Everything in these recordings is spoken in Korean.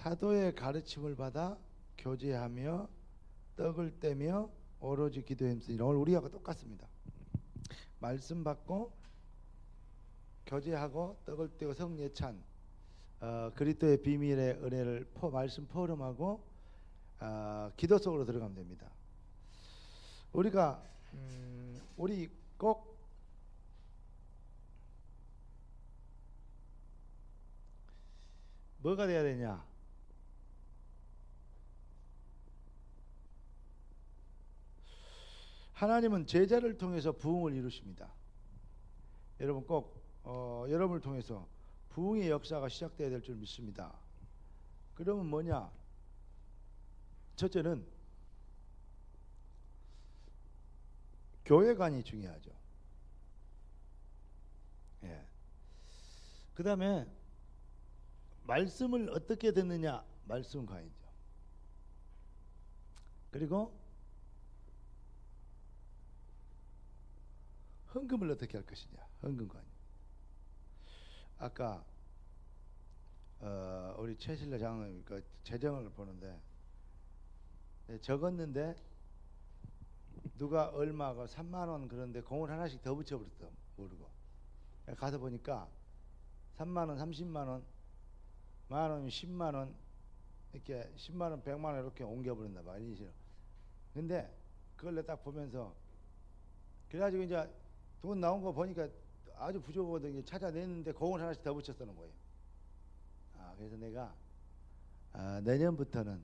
사도의 가르침을 받아 교제하며 떡을 떼며 오로지 기도에 힘쓰니. 오늘 우리하고 똑같습니다. 말씀 받고 교제하고 떡을 떼고 성례찬, 그리스도의 비밀의 은혜를 말씀 포럼하고 기도 속으로 들어가면 됩니다. 우리가 우리 꼭 뭐가 돼야 되냐? 하나님은 제자를 통해서 부흥을 이루십니다. 여러분 꼭 여러분을 통해서 부흥의 역사가 시작돼야 될 줄 믿습니다. 그러면 뭐냐? 첫째는 교회관이 중요하죠. 예. 그 다음에 말씀을 어떻게 듣느냐? 말씀관이죠. 그리고 헌금을 어떻게 할 것이냐? 헌금관. 아까 우리 최신라 장로님 그 재정을 보는데 적었는데 누가 얼마가 3만 원 그런데 공을 하나씩 더 붙여버렸어 모르고. 가서 보니까 3만 원, 30만 원, 만 원이면 10만 원 이렇게 10만 원, 100만 원 이렇게 옮겨버린다 봐. 근데 그걸 내가 딱 보면서 그래가지고 이제 돈 나온 거 보니까 아주 부족하거든요. 찾아냈는데 공을 하나씩 더 붙여 쓰는 거예요. 그래서 내가 내년부터는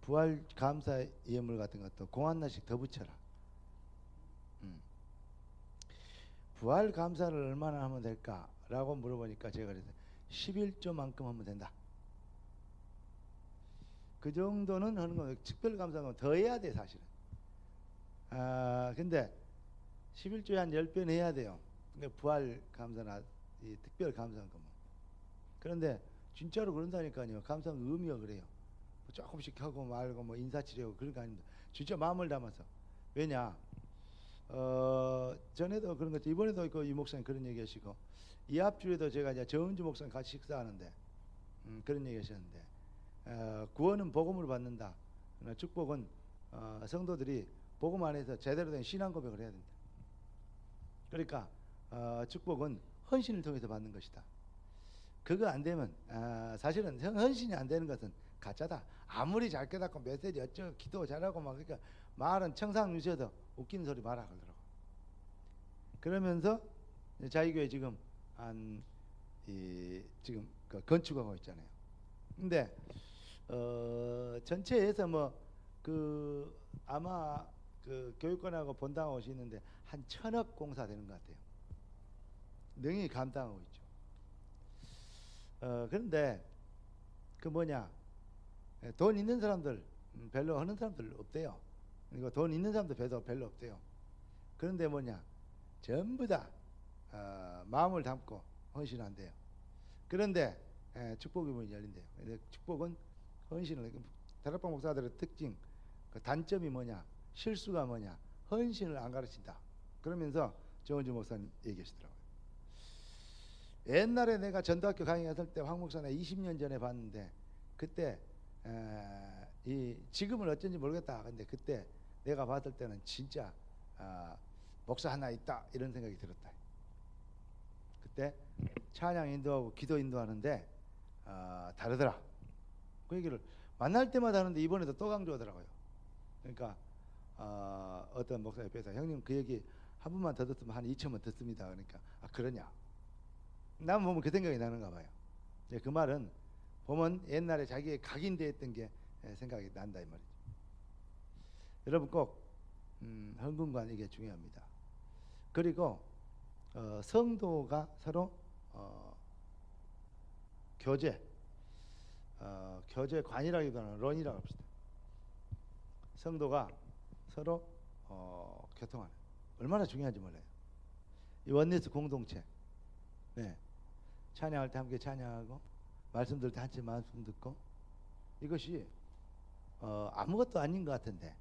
부활 감사 예물 같은 것도 공 하나씩 더 붙여라. 부활 감사를 얼마나 하면 될까라고 물어보니까 제가 그래서 11조만큼 하면 된다. 그 정도는 하는 거. 특별 감사는 더 해야 돼 사실은. 근데 11조에 한 10배는 해야 돼요. 그러니까 부활 감사나 이 특별 감사한 거면. 그런데 진짜로 그런다니까요. 감사한 의미가 그래요. 뭐 조금씩 하고 말고 뭐 인사치레고 그런 거 아닙니다. 진짜 마음을 담아서. 왜냐? 전에도 그런 거죠. 이번에도 그 이 목사님 그런 얘기 하시고, 이 앞주에도 제가 이제 정은주 목사님 같이 식사하는데 그런 얘기 하셨는데, 구원은 복음으로 받는다. 축복은 성도들이 복음 안에서 제대로 된 신앙 고백을 해야 된다. 그러니까 축복은 헌신을 통해서 받는 것이다. 그거 안 되면 사실은 헌신이 안 되는 것은 가짜다. 아무리 잘 깨닫고 메시지 어쩌고 기도 잘하고 막 그러니까 말은 청상 유세도 웃기는 소리 마라 그러더라고. 그러면서 자기교회 지금 지금 그 건축하고 있잖아요. 근데 전체에서 뭐 그 아마 그 교육관하고 본당하고 오시는데 한 1,000억 공사 되는 것 같아요. 능히 감당하고 있죠. 그런데 그 뭐냐, 돈 있는 사람들 별로 하는 사람들 없대요. 그리고 돈 있는 사람들 별로 없대요. 그런데 뭐냐, 전부 다 마음을 담고 헌신한대요. 그런데 축복의 문이 열린대요. 축복은 헌신을, 다락방 목사들의 특징, 그 단점이 뭐냐, 실수가 뭐냐, 헌신을 안 가르친다. 그러면서 정은주 목사님 얘기하시더라고요. 옛날에 내가 전도학교 강의했을 때 황 목사님 20년 전에 봤는데, 그때 지금은 어쩐지 모르겠다. 근데 그때 내가 봤을 때는 진짜 목사 하나 있다 이런 생각이 들었다. 그때 찬양 인도하고 기도 인도하는데 다르더라. 그 얘기를 만날 때마다 하는데 이번에도 또 강조하더라고요. 그러니까 어떤 목사 옆에서 형님 그 얘기 한 번만 더 듣으면 한 2천만 듣습니다. 그러니까 그러냐. 난 보면 그 생각이 나는가 봐요. 그 말은 보면 옛날에 자기의 각인되었던 게 생각이 난다 이 말이죠. 여러분 꼭 헌금관 이게 중요합니다. 그리고 성도가 서로 교제관이라기보다는 런이라고 합시다. 성도가 서로 교통하는, 얼마나 중요한지 몰라요. 이 원네스 공동체. 네. 찬양할 때 함께 찬양하고 말씀 들을 때 한치 말씀 듣고, 이것이 아무것도 아닌 것 같은데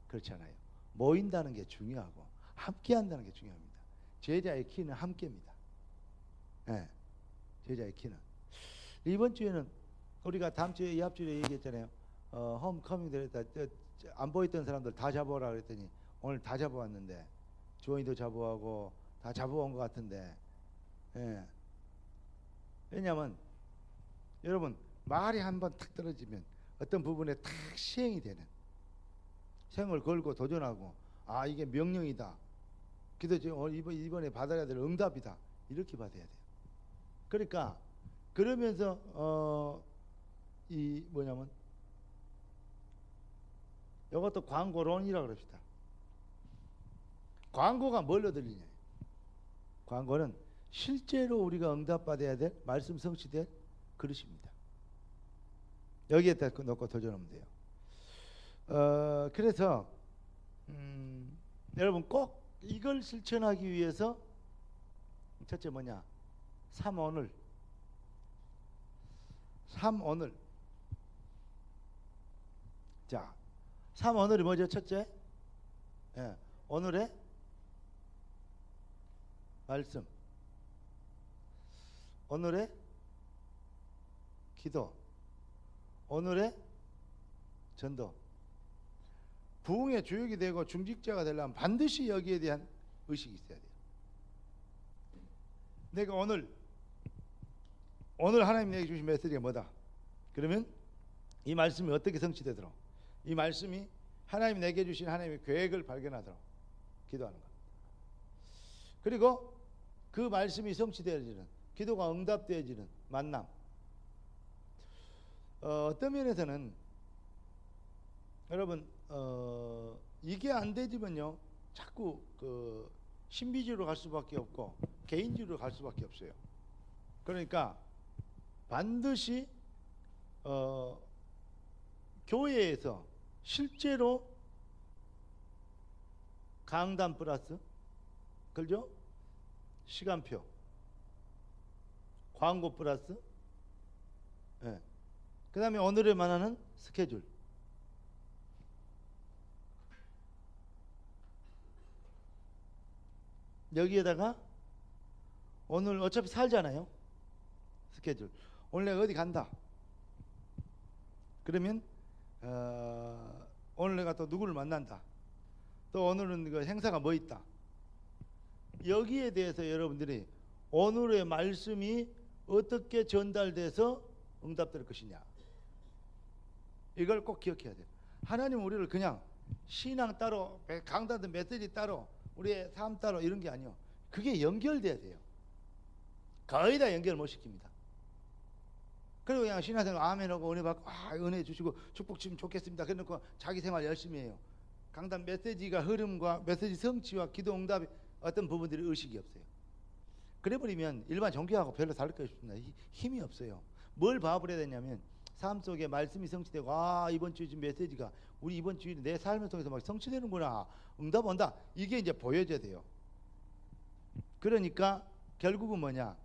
그렇지 않아요. 모인다는 게 중요하고 함께 한다는 게 중요합니다. 제자의 키는 함께입니다. 네. 제자의 키는. 이번 주에는 우리가 다음 주에 이 합주에 얘기했잖아요. 홈커밍 됐다. 안 보였던 사람들 다 잡아오라 그랬더니 오늘 다 잡아왔는데 주원이도 잡아오고 다 잡아온 것 같은데, 예. 왜냐하면 여러분 말이 한번 탁 떨어지면 어떤 부분에 탁 시행이 되는, 생을 걸고 도전하고, 아 이게 명령이다, 기도 이번에 받아야 될 응답이다, 이렇게 받아야 돼요. 그러니까 그러면서 이 뭐냐면 이것도 광고론이라고 그럽시다. 광고가 뭘로 들리냐? 광고는 실제로 우리가 응답받아야 될, 말씀 성취될 그릇입니다. 여기에다 놓고 도전하면 돼요. 그래서 여러분 꼭 이걸 실천하기 위해서 첫째 뭐냐? 삼오늘. 자, 삼오늘이 뭐죠? 첫째, 예, 오늘의 말씀, 오늘의 기도, 오늘의 전도. 부흥의 주역이 되고 중직자가 되려면 반드시 여기에 대한 의식이 있어야 돼요. 내가 오늘 하나님 내게 주신 메시지가 뭐다? 그러면 이 말씀이 어떻게 성취되도록, 이 말씀이 하나님 내게 주신 하나님의 계획을 발견하도록 기도하는 것. 그리고 그 말씀이 성취되어지는, 기도가 응답되어지는 만남. 어떤 면에서는 여러분 이게 안 되지만요 자꾸 그 신비주의로 갈 수밖에 없고 개인주의로 갈 수밖에 없어요. 그러니까 반드시 교회에서 실제로 강단 플러스, 그죠? 시간표, 광고 플러스, 예. 그 다음에 오늘에 만나는 스케줄. 여기에다가 오늘 어차피 살잖아요. 스케줄. 오늘 내가 어디 간다. 그러면 오늘 내가 또 누구를 만난다. 또 오늘은 그 행사가 뭐 있다. 여기에 대해서 여러분들이 오늘의 말씀이 어떻게 전달돼서 응답될 것이냐, 이걸 꼭 기억해야 돼요. 하나님은 우리를 그냥 신앙 따로, 강단도 메시지 따로, 우리의 삶 따로 이런 게 아니요. 그게 연결돼야 돼요. 거의 다 연결 못 시킵니다. 그리고 그냥 신앙생활 아멘하고 은혜 받고 은혜 주시고 축복 주시면 좋겠습니다. 그래놓고 자기 생활 열심히 해요. 강단 메시지가 흐름과 메시지 성취와 기도 응답이 어떤 부분들이 의식이 없어요. 그래버리면 일반 종교하고 별로 다를 게 없습니다. 힘이 없어요. 뭘 봐버려야 되냐면 삶 속에 말씀이 성취되고, 이번 주 메시지가 우리 이번 주일에 내 삶을 통해서 막 성취되는구나, 응답 온다, 이게 이제 보여져야 돼요. 그러니까 결국은 뭐냐,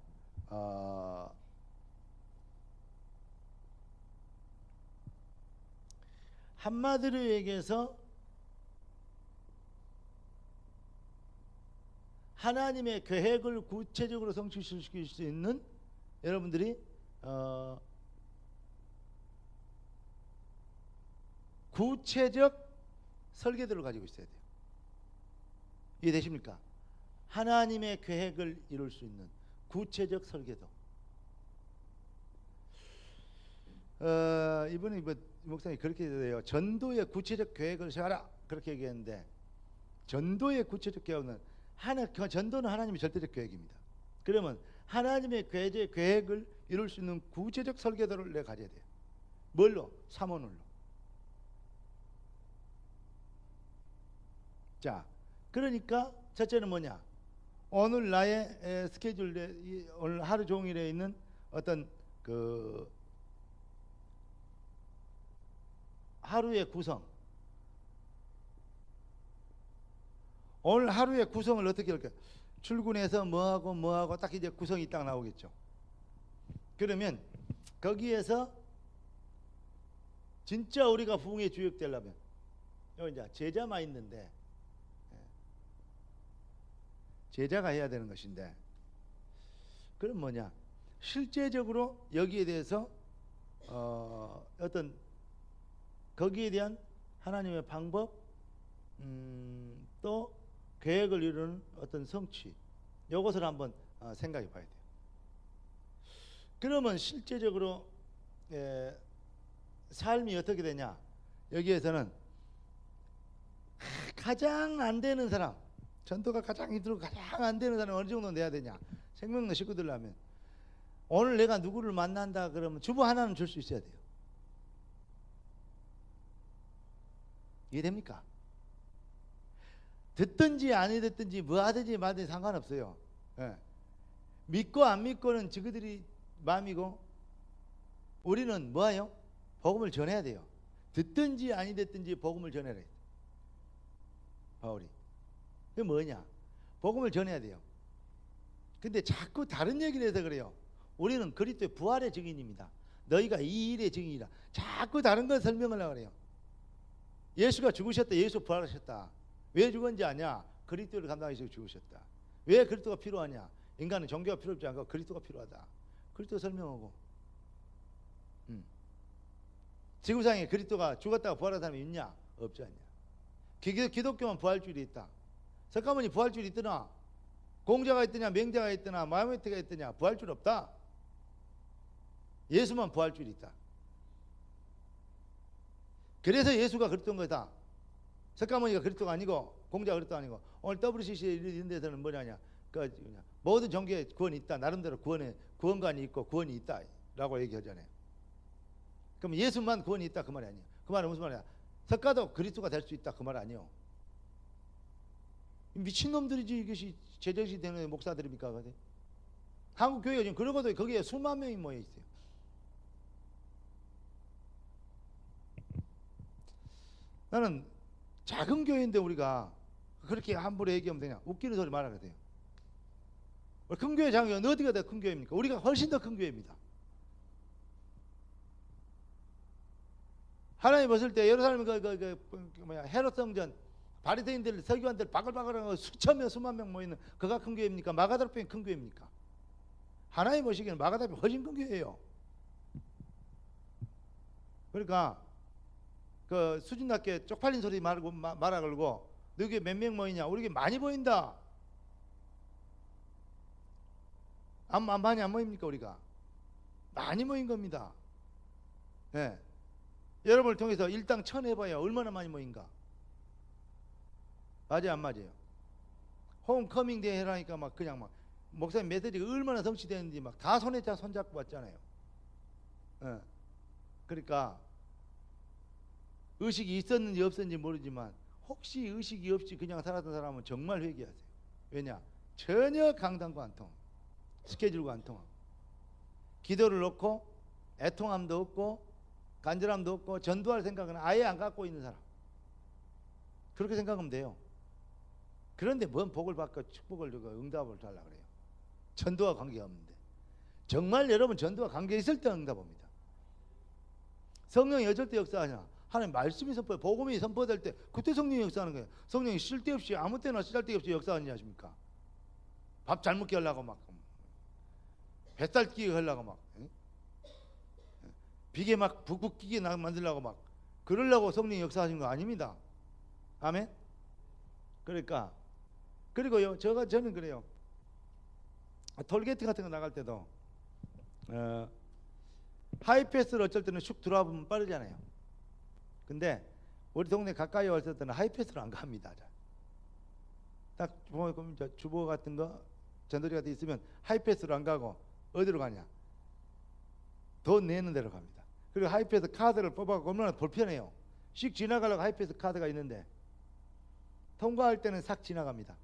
한마디로 얘기해서 하나님의 계획을 구체적으로 성취시킬 수 있는 여러분들이 구체적 설계도를 가지고 있어야 돼요. 이해되십니까? 하나님의 계획을 이룰 수 있는 구체적 설계도. 이번에 목사님이 그렇게 돼요. 전도의 구체적 계획을 세워라, 그렇게 얘기했는데, 전도의 구체적 계획은 전도는 하나님의 절대적 계획입니다. 그러면 하나님의 계획을 이룰 수 있는 구체적 설계도를 내가 가져야 돼요. 뭘로? 삼오늘로. 자, 그러니까 첫째는 뭐냐? 오늘 나의 스케줄에, 오늘 하루 종일에 있는 어떤 그 하루의 구성. 오늘 하루의 구성을 어떻게 할까요? 출근해서 뭐하고 딱 이제 구성이 딱 나오겠죠. 그러면 거기에서 진짜 우리가 부흥의 주역 되려면, 여기 이제 제자만 있는데, 제자가 해야 되는 것인데, 그럼 뭐냐? 실제적으로 여기에 대해서 어떤 거기에 대한 하나님의 방법, 또 계획을 이루는 어떤 성취, 이것을 한번 생각해 봐야 돼요. 그러면 실제적으로 삶이 어떻게 되냐? 여기에서는 가장 안 되는 사람, 전도가 가장 힘들고 가장 안 되는 사람 어느 정도 내야 되냐? 생명력 식구들 하면 오늘 내가 누구를 만난다 그러면 주보 하나는 줄 수 있어야 돼요. 이해됩니까? 듣든지 아니 듣든지 뭐 하든지 말든지 상관없어요. 예. 믿고 안 믿고는 저그들이 마음이고, 우리는 뭐예요? 복음을 전해야 돼요. 듣든지 아니 듣든지 복음을 전해라. 바울이. 그게 뭐냐? 복음을 전해야 돼요. 근데 자꾸 다른 얘기를 해서 그래요. 우리는 그리스도의 부활의 증인입니다. 너희가 이 일의 증인이라. 자꾸 다른 걸 설명을 하려고 그래요. 예수가 죽으셨다. 예수 부활하셨다. 왜 죽었는지 아냐? 그리스도를 감당하기 위해서 죽으셨다. 왜 그리스도가 필요하냐? 인간은 종교가 필요 없지 않고 그리스도가 필요하다. 그리스도 설명하고. 지구상에 그리스도가 죽었다가 부활한 사람이 있냐? 없지 않냐? 기독교만 부활줄이 있다. 석가모니 부활줄이 있더나? 공자가 있더냐? 맹자가 있더나? 마호메트가 있더냐? 부활줄 없다. 예수만 부활줄이 있다. 그래서 예수가 그리스도인 거다. 석가모니가 그리스도가 아니고 공자가 그리스도가 아니고, 오늘 WCC 이런 데서는 뭐냐냐? 모든 종교에 구원이 있다. 나름대로 구원관이 있고 구원이 있다 라고 얘기하잖아요. 그럼 예수만 구원이 있다 그 말이 아니에요. 그 말은 무슨 말이야? 석가도 그리스도가 될 수 있다 그 말 아니에요. 미친놈들이지 이것이 제정신 되는 목사들입니까? 한국 교회가 지금 그러고도 거기에 수만 명이 모여 있어요. 나는 작은 교회인데 우리가 그렇게 함부로 얘기하면 되냐? 웃기는 소리 말하게 돼요. 큰 교회 작은 교회 어디가 더 큰 교회입니까? 우리가 훨씬 더 큰 교회입니다. 하나님 봤을 때 예루살렘 헤롯 성전 바리새인들 서기관들 바글바글한 수천 명 수만 명 모이는 그가 큰 교회입니까? 마가다락방이 큰 교회입니까? 하나님 보시기에는 마가다락방이 훨씬 큰 교회예요. 그러니까 그 수준 낮게 쪽팔린 소리 말아 걸고 너희 몇 명 모이냐? 우리 많이 보인다. 많이 안 모입니까? 우리가 많이 모인 겁니다. 예. 여러분을 통해서 일당 1000 해봐야 얼마나 많이 모인가? 맞아요, 안 맞아요? 홈커밍 대회 해라니까 막 그냥 막 목사님 메시지가 얼마나 성취되는지 막 다 손잡고 왔잖아요. 예. 그러니까 의식이 있었는지 없었는지 모르지만 혹시 의식이 없이 그냥 살았던 사람은 정말 회개하세요. 왜냐? 전혀 강단과 안 통하고 스케줄과 안 통하고 기도를 놓고 애통함도 없고 간절함도 없고 전도할 생각은 아예 안 갖고 있는 사람, 그렇게 생각하면 돼요. 그런데 뭔 복을 받고 축복을 주고 응답을 달라고 그래요. 전도와 관계가 없는데. 정말 여러분 전도와 관계 있을 때 응답합니다. 성령이 어쩔 때 역사하냐? 하나님 말씀이 선포, 복음이 선포될 때 그때 성령이 역사하는 거예요. 성령이 쓸데없이 아무 때나 쓸데없이 역사하느냐 하십니까? 밥 잘 먹게 하려고 막 뱃살 끼게 하려고 막 비계 막 북북 끼게 만들려고 막 그러려고 성령이 역사하신 거 아닙니다. 아멘. 그러니까 그리고요 저는 그래요. 톨게이트 같은 거 나갈 때도 하이패스를 어쩔 때는 슉 들어와 보면 빠르잖아요. 근데 우리 동네 가까이 왔을 때는 하이패스로 안 갑니다. 딱 보면 주보 같은 거 전도지 같은 거 있으면 하이패스로 안 가고 어디로 가냐? 돈 내는 데로 갑니다. 그리고 하이패스 카드를 뽑아서 얼마나 불편해요. 씩 지나가려고 하이패스 카드가 있는데 통과할 때는 싹 지나갑니다.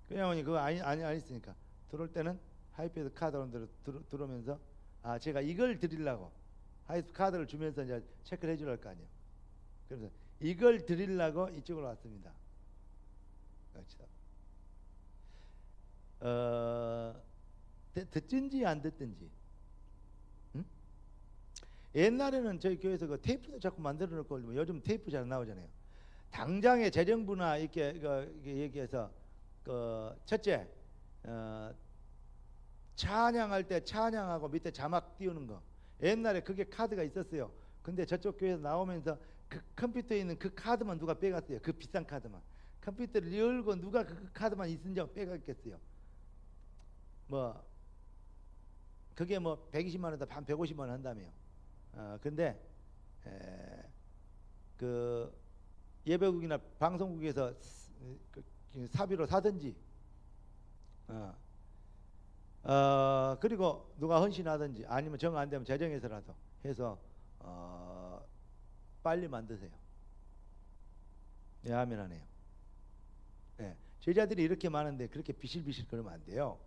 그냥 그거 안 있으니까 들어올 때는 하이패스 카드로 들어오면서 제가 이걸 드리려고 하이패스 카드를 주면서 이제 체크를 해주려 할 거 아니에요. 그래서 이걸 드리려고 이쪽으로 왔습니다. 듣든지 안 듣든지. 옛날에는 저희 교회에서 그 테이프도 자꾸 만들어 놓고 요즘 테이프 잘 나오잖아요. 당장의 재정부나 이렇게 얘기해서 그 첫째 찬양할 때 찬양하고 밑에 자막 띄우는 거. 옛날에 그게 카드가 있었어요. 근데 저쪽 교회에서 나오면서 그 컴퓨터에 있는 그 카드만 누가 빼갔어요. 그 비싼 카드만. 컴퓨터를 열고 누가 그 카드만 있은지 빼갔겠어요. 뭐 그게 뭐 120만 원에다 반 150만 원 한다며요. 근데 그 예배국이나 방송국에서 사비로 사든지 그리고 누가 헌신하든지 아니면 정 안 되면 재정에서라도 해서 빨리 만드세요. 예, 아멘 하네요. 예, 제자들이 이렇게 많은데 그렇게 비실비실 그러면 안 돼요.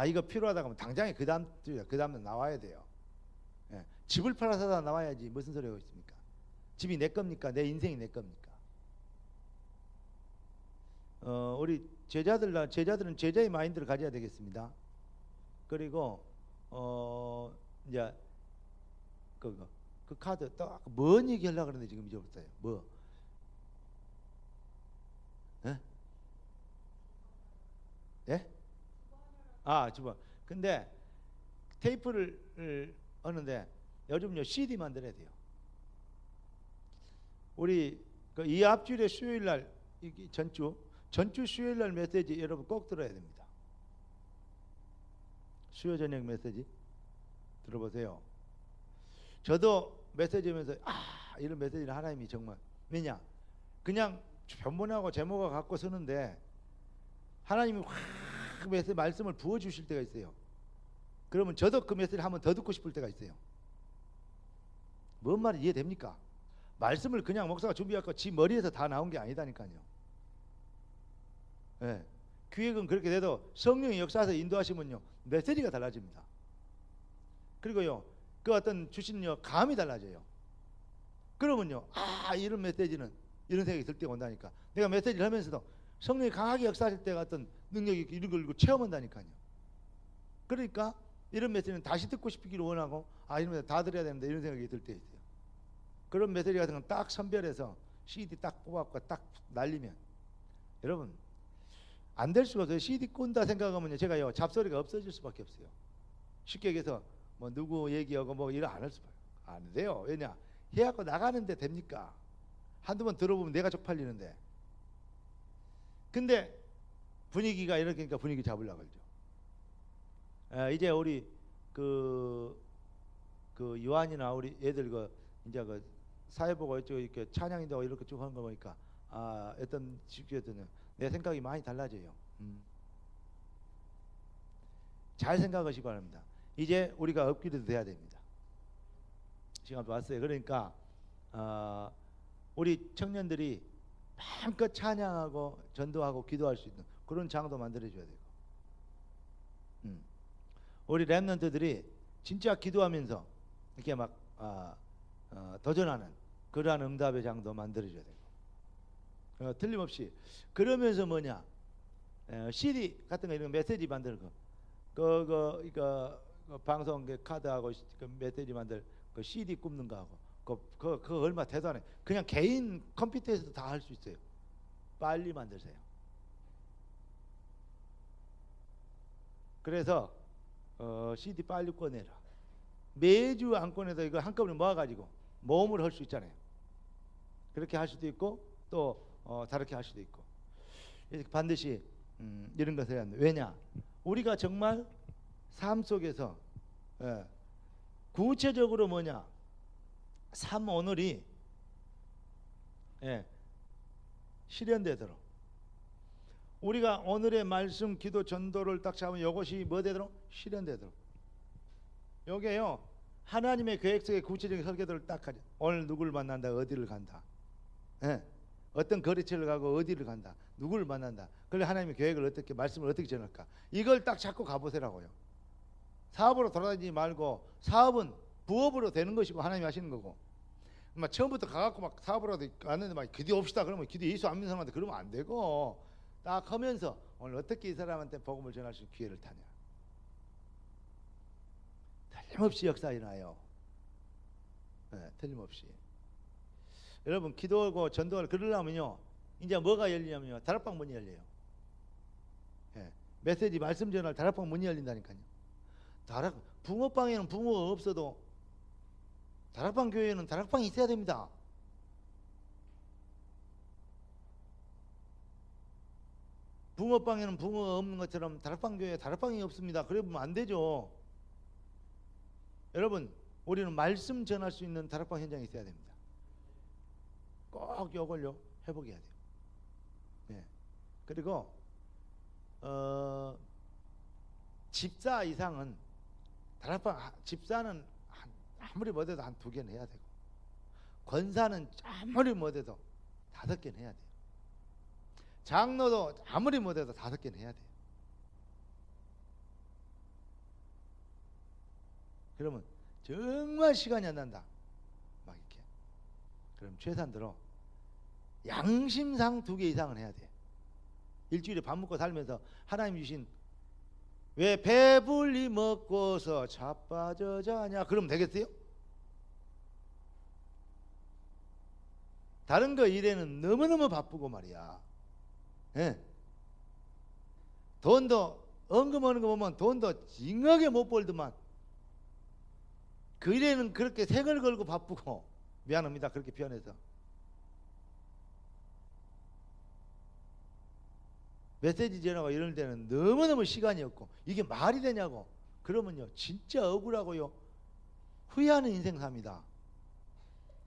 이거 필요하다고 하면 당장에 그 다음에 나와야 돼요. 예, 집을 팔아서 다 나와야지 무슨 소리가 있습니까? 집이 내 겁니까? 내 인생이 내 겁니까? 우리 제자들은 제자의 마인드를 가져야 되겠습니다. 그리고 이제 그 카드 딱 뭔 얘기 하려고 그러는데 지금 잊어버렸어요. 뭐? 예? 예? 주번. 근데 테이프를 하는데 요즘요 CD 만들어야 돼요. 우리 이 앞주일에 수요일 날 전주 수요일 날 메시지 여러분 꼭 들어야 됩니다. 수요 저녁 메시지 들어보세요. 저도 메시지면서 이런 메시지는 하나님이 정말 왜냐 그냥 변문하고 제목을 갖고 쓰는데 하나님이 확 메시지 말씀을 부어주실 때가 있어요. 그러면 저도 그 메시지를 한번 더 듣고 싶을 때가 있어요. 뭔 말이 이해됩니까? 말씀을 그냥 목사가 준비하고 지 머리에서 다 나온 게 아니다니까요. 예. 기획은 그렇게 돼도 성령의 역사에서 인도하시면요 메시지가 달라집니다. 그리고요 그 어떤 주시는 감이 달라져요. 그러면요 이런 메시지는 이런 생각이 들 때가 온다니까. 내가 메시지를 하면서도 성령이 강하게 역사하실 때가 어떤 능력이 이런 걸 체험한다니까요. 그러니까 이런 메시지는 다시 듣고 싶기를 원하고 이런 메시지 다 들어야 되는데 이런 생각이 들 때 있어요. 그런 메시지 같은 건 딱 선별해서 CD 딱 뽑아갖고 딱 날리면 여러분 안 될 수가 없어요. CD 꾼다 생각하면 제가요 잡소리가 없어질 수밖에 없어요. 쉽게 얘기해서 뭐 누구 얘기하고 뭐 이런 안 할 수밖에 안 돼요. 왜냐 해갖고 나가는데 됩니까? 한두 번 들어보면 내가 쪽팔리는데. 근데 분위기가 이렇게니까 분위기 잡으려고 그러죠. 이제 우리 그 요한이나 우리 애들 이제 사회보고 이렇게 찬양인다고 이렇게 쭉 하는 거 보니까 어떤 집교에서는 내 생각이 많이 달라져요. 잘 생각하시기 바랍니다. 이제 우리가 업그레이드 돼야 됩니다. 시간도 왔어요. 그러니까 우리 청년들이 마음껏 찬양하고 전도하고 기도할 수 있는 그런 장도 만들어줘야 되고 우리 랩런트들이 진짜 기도하면서 이렇게 막 도전하는 그러한 응답의 장도 만들어줘야 되고 틀림없이 그러면서 뭐냐 CD 같은 거 이런 메시지 만드는 거 방송 카드하고 메시지 만들 그 CD 굽는 거하고 그거 얼마 대도 안 해. 그냥 개인 컴퓨터에서도 다 할 수 있어요. 빨리 만드세요. 그래서 CD 빨리 꺼내라. 매주 안 꺼내도 이거 한꺼번에 모아가지고 모험을 할 수 있잖아요. 그렇게 할 수도 있고 또 다르게 할 수도 있고 반드시 이런 것을 해야 합니다. 왜냐 우리가 정말 삶 속에서 구체적으로 뭐냐 삶 오늘이 실현되도록 우리가 오늘의 말씀 기도 전도를 딱 잡으면 이것이 뭐 되도록 실현되도록 요게요 하나님의 계획 속의 구체적인 설계도를 딱 하죠. 오늘 누구를 만난다 어디를 간다 어떤 거리처를 가고 어디를 간다 누구를 만난다 그래 하나님의 계획을 어떻게 말씀을 어떻게 전할까 이걸 딱 잡고 가보세라고요. 사업으로 돌아다니지 말고 사업은 부업으로 되는 것이고 하나님이 하시는 거고 막 처음부터 가갖고 막 사업으로 갔는데 막 기도합시다 그러면 기도 예수 안 믿는 사람한테 그러면 안 되고 딱 하면서 오늘 어떻게 이 사람한테 복음을 전할 수 있는 기회를 타냐 틀림없이 역사 일어나요. 틀림없이 여러분 기도하고 전도를 그러려면요 이제 뭐가 열리냐면요 다락방 문이 열려요. 메시지 말씀 전할 다락방 문이 열린다니까요. 붕어빵에는 붕어가 없어도 다락방 교회에는 다락방이 있어야 됩니다. 붕어빵에는 붕어가 없는 것처럼 다락방 교회에 다락방이 없습니다. 그래 보면 안 되죠. 여러분, 우리는 말씀 전할 수 있는 다락방 현장이 있어야 됩니다. 꼭 이걸요 회복해야 돼요. 네. 그리고 집사 이상은 다락방, 집사는 아무리 못해도 한 2개는 해야 되고, 권사는 아무리 못해도 5개는 해야 돼요. 장로도 아무리 못해도 5개는 해야 돼요. 그러면 정말 시간이 안 난다 막 이렇게, 그럼 최소한대로 양심상 2개 이상은 해야 돼. 일주일에 밥 먹고 살면서 하나님 주신 왜 배불리 먹고서 자빠져 자냐 그러면 되겠어요? 다른 거 일에는 너무너무 바쁘고 말이야. 예. 돈도 언금하는 거 보면 돈도 징하게 못 벌더만 그 일에는 그렇게 생을 걸고 바쁘고, 미안합니다 그렇게 표현해서, 메시지 전하고 이럴 때는 너무너무 시간이 없고, 이게 말이 되냐고. 그러면요 진짜 억울하고요 후회하는 인생 삽니다.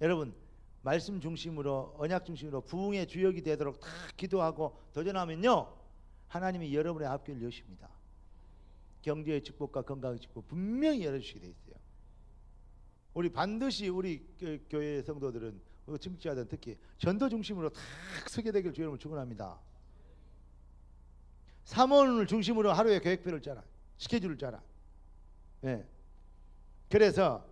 여러분, 말씀 중심으로, 언약 중심으로 부흥의 주역이 되도록 다 기도하고 도전하면요 하나님이 여러분의 앞길을 여십니다. 경제의 축복과 건강의 축복 분명히 열어주시게 돼 있어요. 우리 반드시 우리 교회 성도들은, 청취자들은 특히 전도 중심으로 다 서게 되길 주 여러분 축원합니다. 사모를 중심으로 하루에 계획표를 짜라, 스케줄을 짜라. 예. 그래서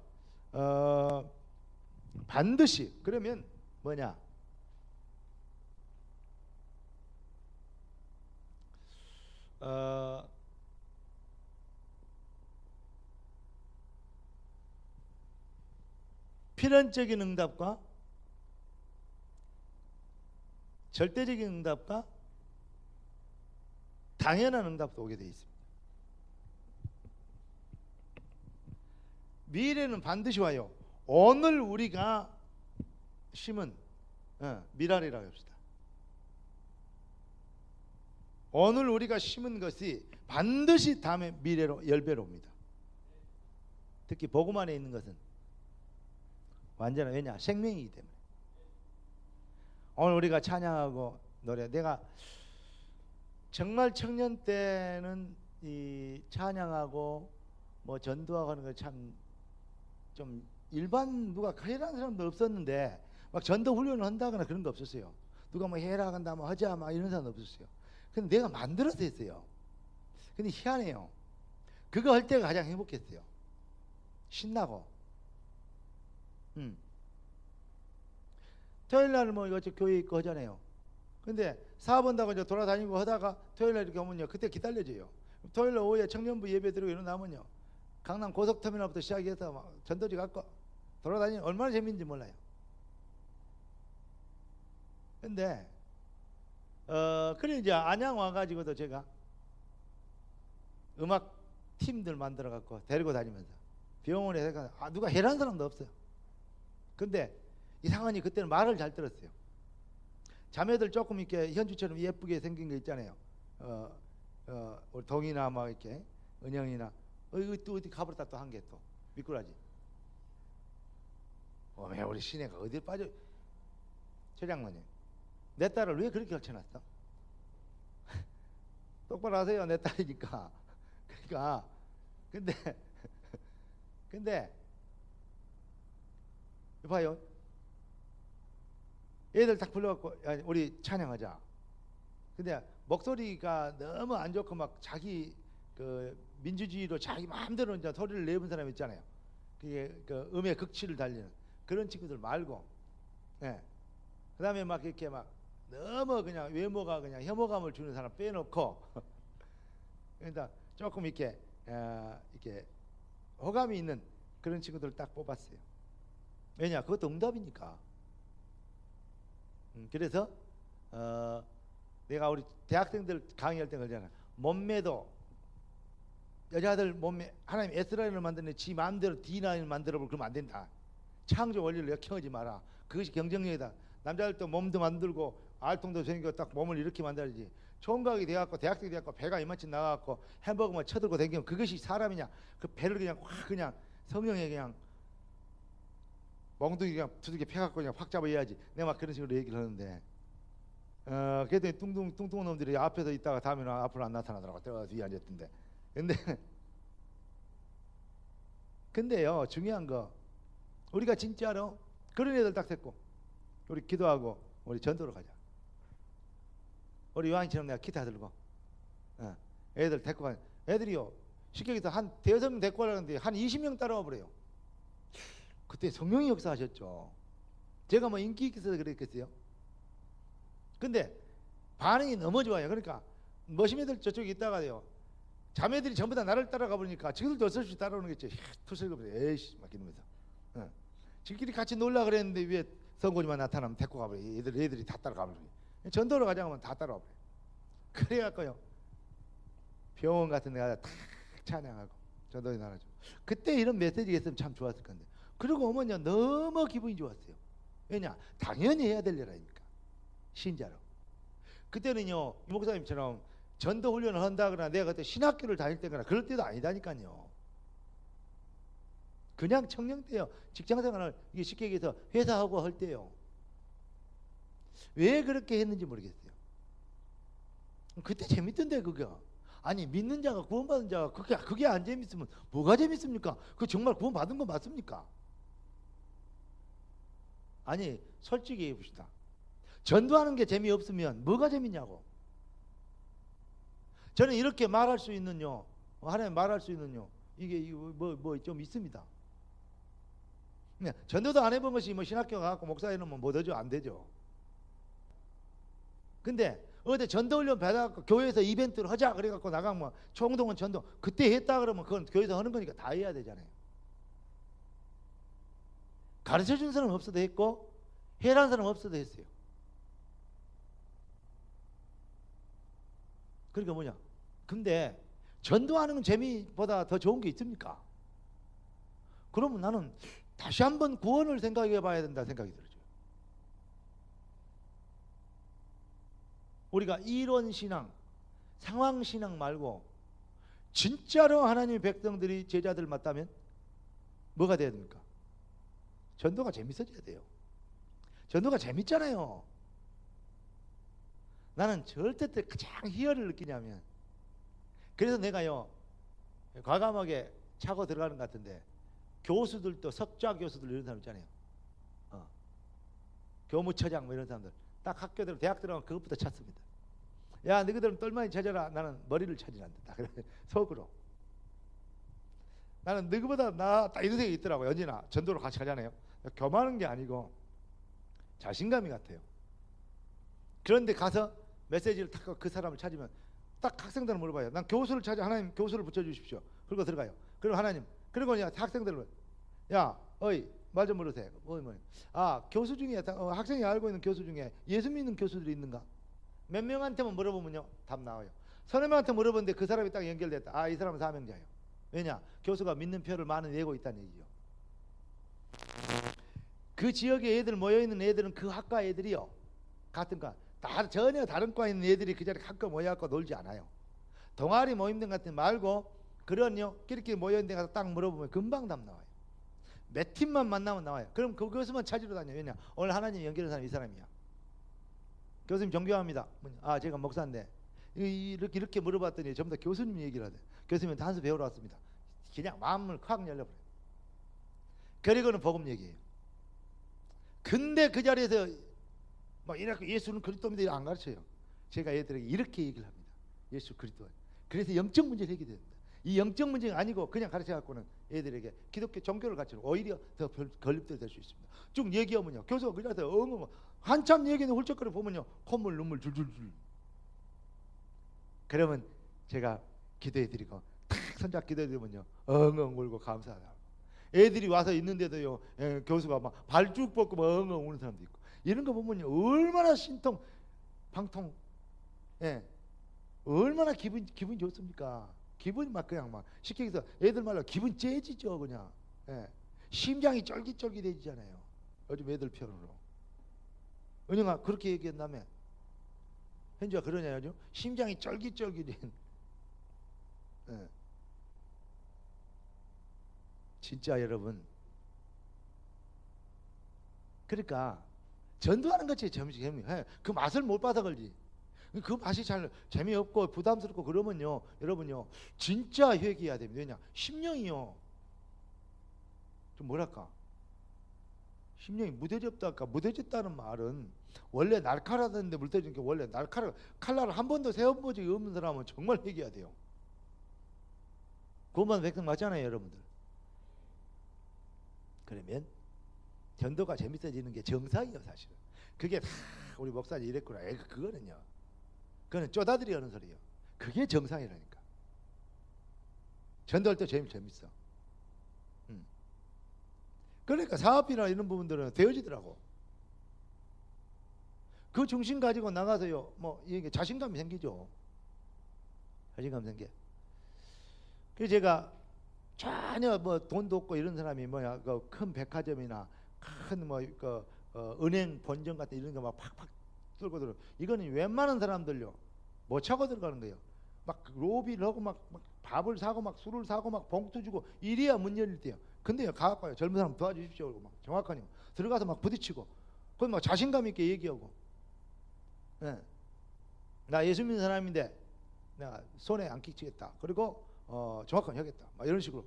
반드시, 그러면 뭐냐, 필연적인 응답과 절대적인 응답과 당연한 응답도 오게 되어 있습니다. 미래는 반드시 와요. 오늘 우리가 심은 미랄이라고 합시다. 오늘 우리가 심은 것이 반드시 다음에 미래로 10배로 옵니다. 특히 복음 안에 있는 것은 완전한, 왜냐? 생명이기 때문에. 오늘 우리가 찬양하고 노래, 내가 정말 청년 때는 이 찬양하고 뭐 전도하고 하는 거 참 좀 일반 누가 해라는 사람도 없었는데, 막 전도 훈련을 한다거나 그런 거 없었어요. 누가 뭐 해라 한다 뭐 하자 막 이런 사람 없었어요. 근데 내가 만들어서 했어요. 근데 희한해요. 그거 할 때가 가장 행복했어요. 신나고. 토요일 날 뭐 이거 교회 있고 하잖아요. 근데 사업한다고 이제 돌아다니고 하다가 토요일 날 이렇게 오면요, 그때 기다려줘요. 토요일 날 오후에 청년부 예배 드리고 일어나면요, 강남 고속터미널부터 시작해서 막 전도지 갖고 돌아다니면 얼마나 재밌는지 몰라요. 근데 그래 이제 안양 와가지고도 제가 음악 팀들 만들어 갖고 데리고 다니면서 병원에 가, 누가 해라는 사람도 없어요. 근데 이상하니 그때는 말을 잘 들었어요. 자매들 조금 이렇게 현주처럼 예쁘게 생긴 거 있잖아요. 우리 동이나 막 이렇게 은영이나 또 어디 가버렸다 또 한 개 또 미꾸라지. 왜 우리 시내가 어딜 빠져? 최 장로님, 내 딸을 왜 그렇게 걸쳐놨어? 똑바로 하세요. 내 딸이니까. 그러니까 근데 봐요. 애들 딱 불러갖고 우리 찬양하자. 근데 목소리가 너무 안 좋고 막 자기 그 민주주의로 자기 마음대로 이제 소리를 내본 사람 있잖아요. 그게 그 음의 극치를 달리는 그런 친구들 말고, 예. 그다음에 막 이렇게 막 너무 그냥 외모가 그냥 혐오감을 주는 사람 빼놓고, 그러니까 조금 이렇게 호감이 있는 그런 친구들을 딱 뽑았어요. 왜냐? 그것도 응답이니까. 그래서 내가 우리 대학생들 강의할 때 그러잖아. 몸매도 여자들 몸에 하나님 S라인을 만드는데 지 마음대로 D라인을 만들어보고 그러면 안 된다. 창조 원리를 역행하지 마라. 그것이 경쟁력이다. 남자들도 몸도 만들고 알통도 생기고 딱 몸을 이렇게 만들어야지. 총각이 돼갖고 대학생이 돼갖고 배가 이만치 나가갖고 햄버거만 쳐들고 다니면 그것이 사람이냐. 그 배를 그냥 확 그냥 성령에 그냥 멍둥이 그냥 두들겨 패갖고 그냥 확 잡아야지. 내가 막 그런 식으로 얘기를 하는데 그랬더니 뚱뚱한 놈들이 앞에서 있다가 다음에는 앞으로 안 나타나더라고. 들어가서 뒤에 앉았던데. 근데요 중요한 거 우리가 진짜로 그런 애들 딱 됐고 우리 기도하고 우리 전도로 가자. 우리 요한처럼 내가 기타 들고 애들 데리고 가자. 애들이요 쉽게 얘기해서 한 대여섯 명 데리고 가려는데 한 20명 따라와 버려요. 그때 성령이 역사하셨죠. 제가 뭐 인기 있어서 그랬겠어요. 근데 반응이 너무 좋아요. 그러니까 머시매들 저쪽에 있다가요 자매들이 전부 다 나를 따라가 보니까 지들도 어쩔 수 없이 따라오는 게 있죠. 투석을 에이씨 막 이러면서 지들끼리 같이 놀라 그랬는데 왜 성고지만 나타나면 데리고 가버려. 애들이 다 따라가 버려. 전도로 가자고 하면 다 따라와 버려. 그래갖고요 병원 같은 데 가서 탁 찬양하고 전도에 나가죠. 그때 이런 메시지가 있으면 참 좋았을 건데. 그리고 오면요 너무 기분이 좋았어요. 왜냐 당연히 해야 될 일 아닙니까 신자로. 그때는요 이 목사님처럼 전도 훈련을 한다거나 내가 그때 신학교를 다닐 때거나 그럴 때도 아니다니까요. 그냥 청년 때요. 직장생활을 이게 쉽게 얘기해서 회사하고 할 때요. 왜 그렇게 했는지 모르겠어요. 그때 재밌던데 그거. 아니 믿는 자가 구원받은 자가 그게 안 재밌으면 뭐가 재밌습니까? 그 정말 구원받은 거 맞습니까? 아니 솔직히 해봅시다. 전도하는 게 재미없으면 뭐가 재밌냐고. 저는 이렇게 말할 수 있는요 하나님 말할 수 있는요 이게 뭐 좀 있습니다. 전도도 안 해본 것이 뭐 신학교 가갖고 목사에는 뭐 되죠? 안 되죠. 근데 어디 전도 훈련 받아갖고 교회에서 이벤트를 하자 그래갖고 나가면 뭐 총동원 전도 그때 했다 그러면 그건 교회에서 하는 거니까 다 해야 되잖아요. 가르쳐준 사람 없어도 했고 해란 사람 없어도 했어요. 그러니까 뭐냐. 근데 전도하는 재미보다 더 좋은 게 있습니까? 그러면 나는 다시 한번 구원을 생각해 봐야 된다 생각이 들죠. 우리가 이론 신앙, 상황 신앙 말고 진짜로 하나님의 백성들이 제자들 맞다면 뭐가 돼야 됩니까? 전도가 재밌어져야 돼요. 전도가 재밌잖아요. 나는 절대 때 가장 희열을 느끼냐면 그래서 내가요 과감하게 차고 들어가는 것 같은데 교수들도 석좌 교수들 이런 사람 있잖아요. 교무처장 뭐 이런 사람들 딱 학교 들어 대학 들어가면 그것부터 찾습니다. 야 너희들은 똘마니 찾아라. 나는 머리를 찾으란다. 그래 속으로 나는 너희보다 나딱 이런 생각이 있더라고. 연진아 전도를 같이 가잖아요. 교만한 게 아니고 자신감이 같아요. 그런데 가서 메시지를 딱 그 사람을 찾으면 딱 학생들은 물어봐요. 난 교수를 찾아. 하나님 교수를 붙여주십시오. 그리고 들어가요. 그리고 하나님 그리고 학생들은 야 어이 말 좀 물으세요. 아 교수 중에 학생이 알고 있는 교수 중에 예수 믿는 교수들이 있는가? 몇 명한테만 물어보면요 답 나와요. 서너 명한테 물어보는데 그 사람이 딱 연결됐다. 아 이 사람은 사명자예요. 왜냐 교수가 믿는 표를 많이 내고 있다는 얘기죠. 그 지역에 애들 모여있는 애들은 그 학과 애들이요 같은 과 전혀 다른 과에 있는 애들이 그 자리에 학과 모여갖고 놀지 않아요. 동아리 모임등 같은 말고 그런요 끼리끼리 모여있는 데 가서 딱 물어보면 금방 답 나와요. 몇 팀만 만나면 나와요. 그럼 그것만 찾으러 다녀요. 왜냐 오늘 하나님 연결한 사람이 이 사람이야. 교수님 존경합니다. 아 제가 목사인데 이렇게 물어봤더니 전부 다 교수님 얘기를 하대. 교수님 단수 배우러 왔습니다. 그냥 마음을 확 열려버려요. 그리고는 복음 얘기해요. 근데 그 자리에서 막 이렇게 예수는 그리스도입니다 안 가르쳐요. 제가 애들에게 이렇게 얘기를 합니다. 예수 그리스도. 그래서 영적 문제를 해결됩니다. 이 영적 문제가 아니고 그냥 가르쳐 갖고는 애들에게 기독교 종교를 가르치는 오히려 더 건립될 수 있습니다. 쭉 얘기하면요 교수가 그 자리에서 엉엉 한참 얘기는 훌쩍거려 보면요 콧물 눈물 줄줄줄. 그러면 제가 기도해드리고 탁 손잡 기도해드리면요 엉엉 울고 감사하다. 애들이 와서 있는데도요 교수가 막 발쭉 뻗고 막 엉엉 우는 사람도 있고. 이런 거 보면요 얼마나 신통 방통 얼마나 기분이 좋습니까? 기분이 막 그냥 막 쉽게 해서 애들 말로 기분 째지죠 그냥. 예. 심장이 쫄깃쫄깃해지잖아요. 요즘 애들 표현으로. 은영아 그렇게 얘기했다며. 현주가 그러냐 요즘? 심장이 쫄깃쫄깃해. 예. 진짜 여러분. 그러니까 전도하는 것이 그 맛을 못 받아 걸지. 그 맛이 잘 재미없고 부담스럽고 그러면요 여러분요 진짜 회개해야 됩니다. 왜냐 심령이요 좀 뭐랄까 심령이 무뎌졌다 할까. 무뎌졌다는 말은 원래 날카로웠는데 물들어진 게 원래 칼날을 한 번도 세워본 적이 없는 사람은 정말 회개해야 돼요. 그것만 백성 맞잖아요 여러분들. 그러면 전도가 재밌어지는 게 정상이에요 사실은. 그게 다 우리 목사님 이랬구나. 그거는요 그거는 쪼다들이 하는 소리예요. 그게 정상이라니까. 전도할 때 재밌어. 그러니까 사업이나 이런 부분들은 되어지더라고. 그 중심 가지고 나가서요 뭐 이게 자신감이 생기죠. 자신감 생겨. 그래서 제가 전혀 뭐 돈도 없고 이런 사람이 뭐야 그 큰 백화점이나 큰 뭐 그 은행 본점 같은 이런 거 막 팍팍 뚫고 들어. 이거는 웬만한 사람들요 못 차고 들어가는 거예요. 막 로비를 하고 막 밥을 사고 막 술을 사고 막 봉투 주고 이래야 문 열릴 때요. 근데요 가갖고요 젊은 사람 도와주십시오 그러고 막 정확하니 들어가서 막 부딪히고 그건 막 자신감 있게 얘기하고. 예. 나 예수 믿는 사람인데 내가 손에 안 끼치겠다. 그리고 정확하게 하겠다. 막 이런 식으로.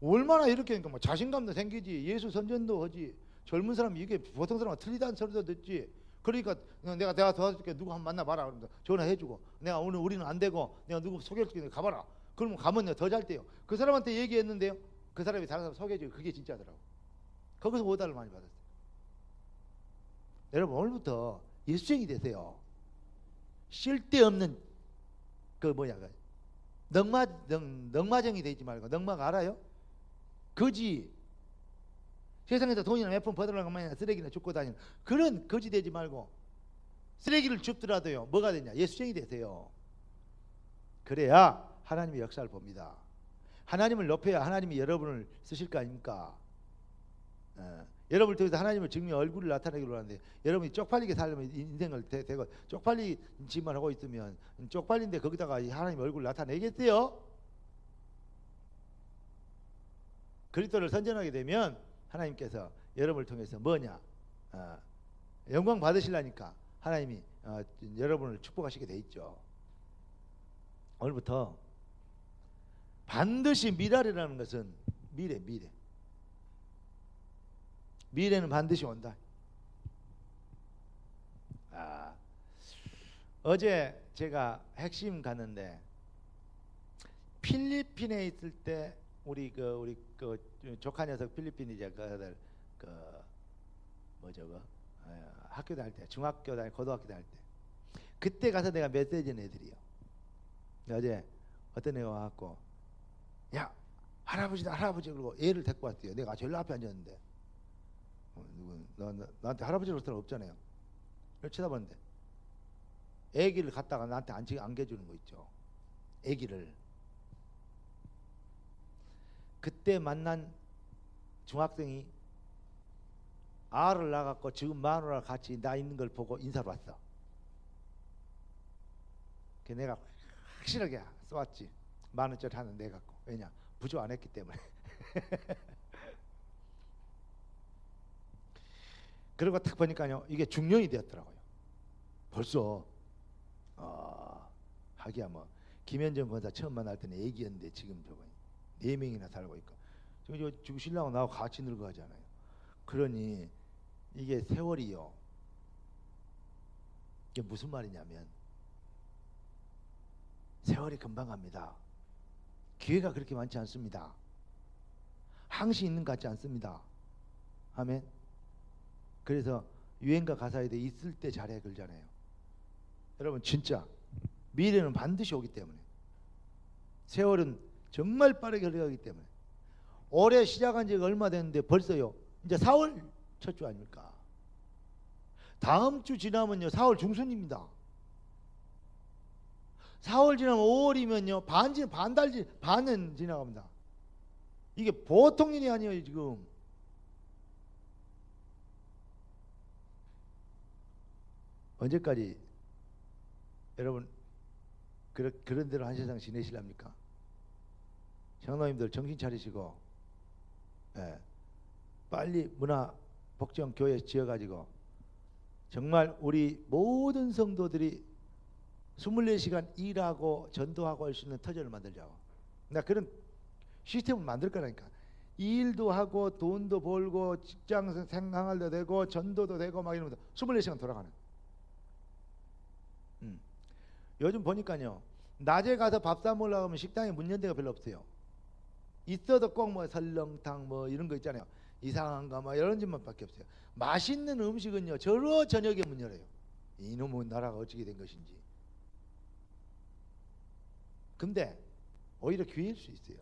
얼마나 이렇게 하니까 뭐 자신감도 생기지. 예수 선전도 하지. 젊은 사람이 이게 보통 사람과 틀리다는 소리도 듣지. 그러니까 내가 도와줄게. 누구 한번 만나봐라. 그러면서 전화해주고 내가 오늘 우리는 안 되고 내가 누구 소개해줄게. 가봐라. 그러면 가면 더 잘 돼요. 그 사람한테 얘기했는데요 그 사람이 다른 사람 소개해주고 그게 진짜더라고. 거기서 오다를 많이 받았어요. 여러분 오늘부터 예수쟁이 되세요. 쓸데없는 그 뭐야 넉마정이 되지 말고. 넉마가 알아요? 거지. 세상에서 돈이나 몇 푼 벌어라고 하면 쓰레기나 줍고 다니는 그런 거지 되지 말고 쓰레기를 줍더라도요 뭐가 되냐 예수쟁이 되세요. 그래야 하나님의 역사를 봅니다. 하나님을 높여야 하나님이 여러분을 쓰실 거 아닙니까? 여러분을 통해서 하나님을 증명 얼굴을 나타내기로 하는데 여러분이 쪽팔리게 살려면 인생을 대고 쪽팔리지만 하고 있으면 쪽팔린데 거기다가 하나님 얼굴을 나타내겠어요? 그리스도를 선전하게 되면 하나님께서 여러분을 통해서 뭐냐 영광 받으시려니까 하나님이 여러분을 축복하시게 돼 있죠. 오늘부터 반드시 미랄이라는 것은 미래는 반드시 온다. 어제 제가 핵심 갔는데 필리핀에 있을 때 우리 조카 녀석 필리핀 이제 학교 다닐 때 중학교 다닐 고등학교 다닐 때 그때 가서 내가 메시지는 애들이요. 어제 어떤 애가 와갖고 야 할아버지다 할아버지 그러고 애를 데리고 왔대요. 내가 제일 앞에 앉았는데 나한테 할아버지로 사람 없잖아요. 그래서 쳐다봤는데 애기를 갖다가 나한테 안겨주는 거 있죠. 애기를. 그때 만난 중학생이 알을 낳아갖고 지금 마누라랑 같이 나 있는 걸 보고 인사를 왔어. 그래서 내가 확실하게 쏘았지. 10,000원짜리 하나 내갖고. 왜냐 부조 안 했기 때문에. 그리고 딱 보니까요 이게 중년이 되었더라고요. 벌써 하기야 뭐 김현정 권사 처음 만날 때는 애기였는데 지금 저거 4명이나 살고 있고 지금 신랑하고 나하고 같이 늙어가잖아요. 그러니 이게 세월이요. 이게 무슨 말이냐면 세월이 금방 갑니다. 기회가 그렇게 많지 않습니다. 항시 있는 것 같지 않습니다. 아멘. 그래서 유행가 가사에도 있을 때 잘해 그러잖아요. 여러분 진짜 미래는 반드시 오기 때문에 세월은 정말 빠르게 흘러가기 때문에 올해 시작한 지가 얼마 됐는데 벌써요 이제 4월 첫 주 아닙니까? 다음 주 지나면요 4월 중순입니다. 4월 지나면 5월이면요 반은 지나갑니다. 이게 보통 일이 아니에요 지금. 언제까지 여러분 그런 대로 한 세상 지내시랍니까? 장로님들 정신 차리시고, 예, 빨리 문화복지원 교회 지어가지고 정말 우리 모든 성도들이 24시간 일하고 전도하고 할 수 있는 터전을 만들자고. 나 그런 시스템을 만들 거라니까. 일도 하고 돈도 벌고 직장 생활도 되고 전도도 되고 막 이러면서 24시간 돌아가는. 요즘 보니까요, 낮에 가서 밥 사 먹으려고 하면 식당에 문 연 데가 별로 없어요. 있어도 꼭 뭐 설렁탕 뭐 이런 거 있잖아요. 이상한 거 뭐 이런 집만밖에 없어요. 맛있는 음식은요 저러 저녁에 문 열어요. 이놈의 나라가 어찌게 된 것인지. 근데 오히려 기회일 수 있어요.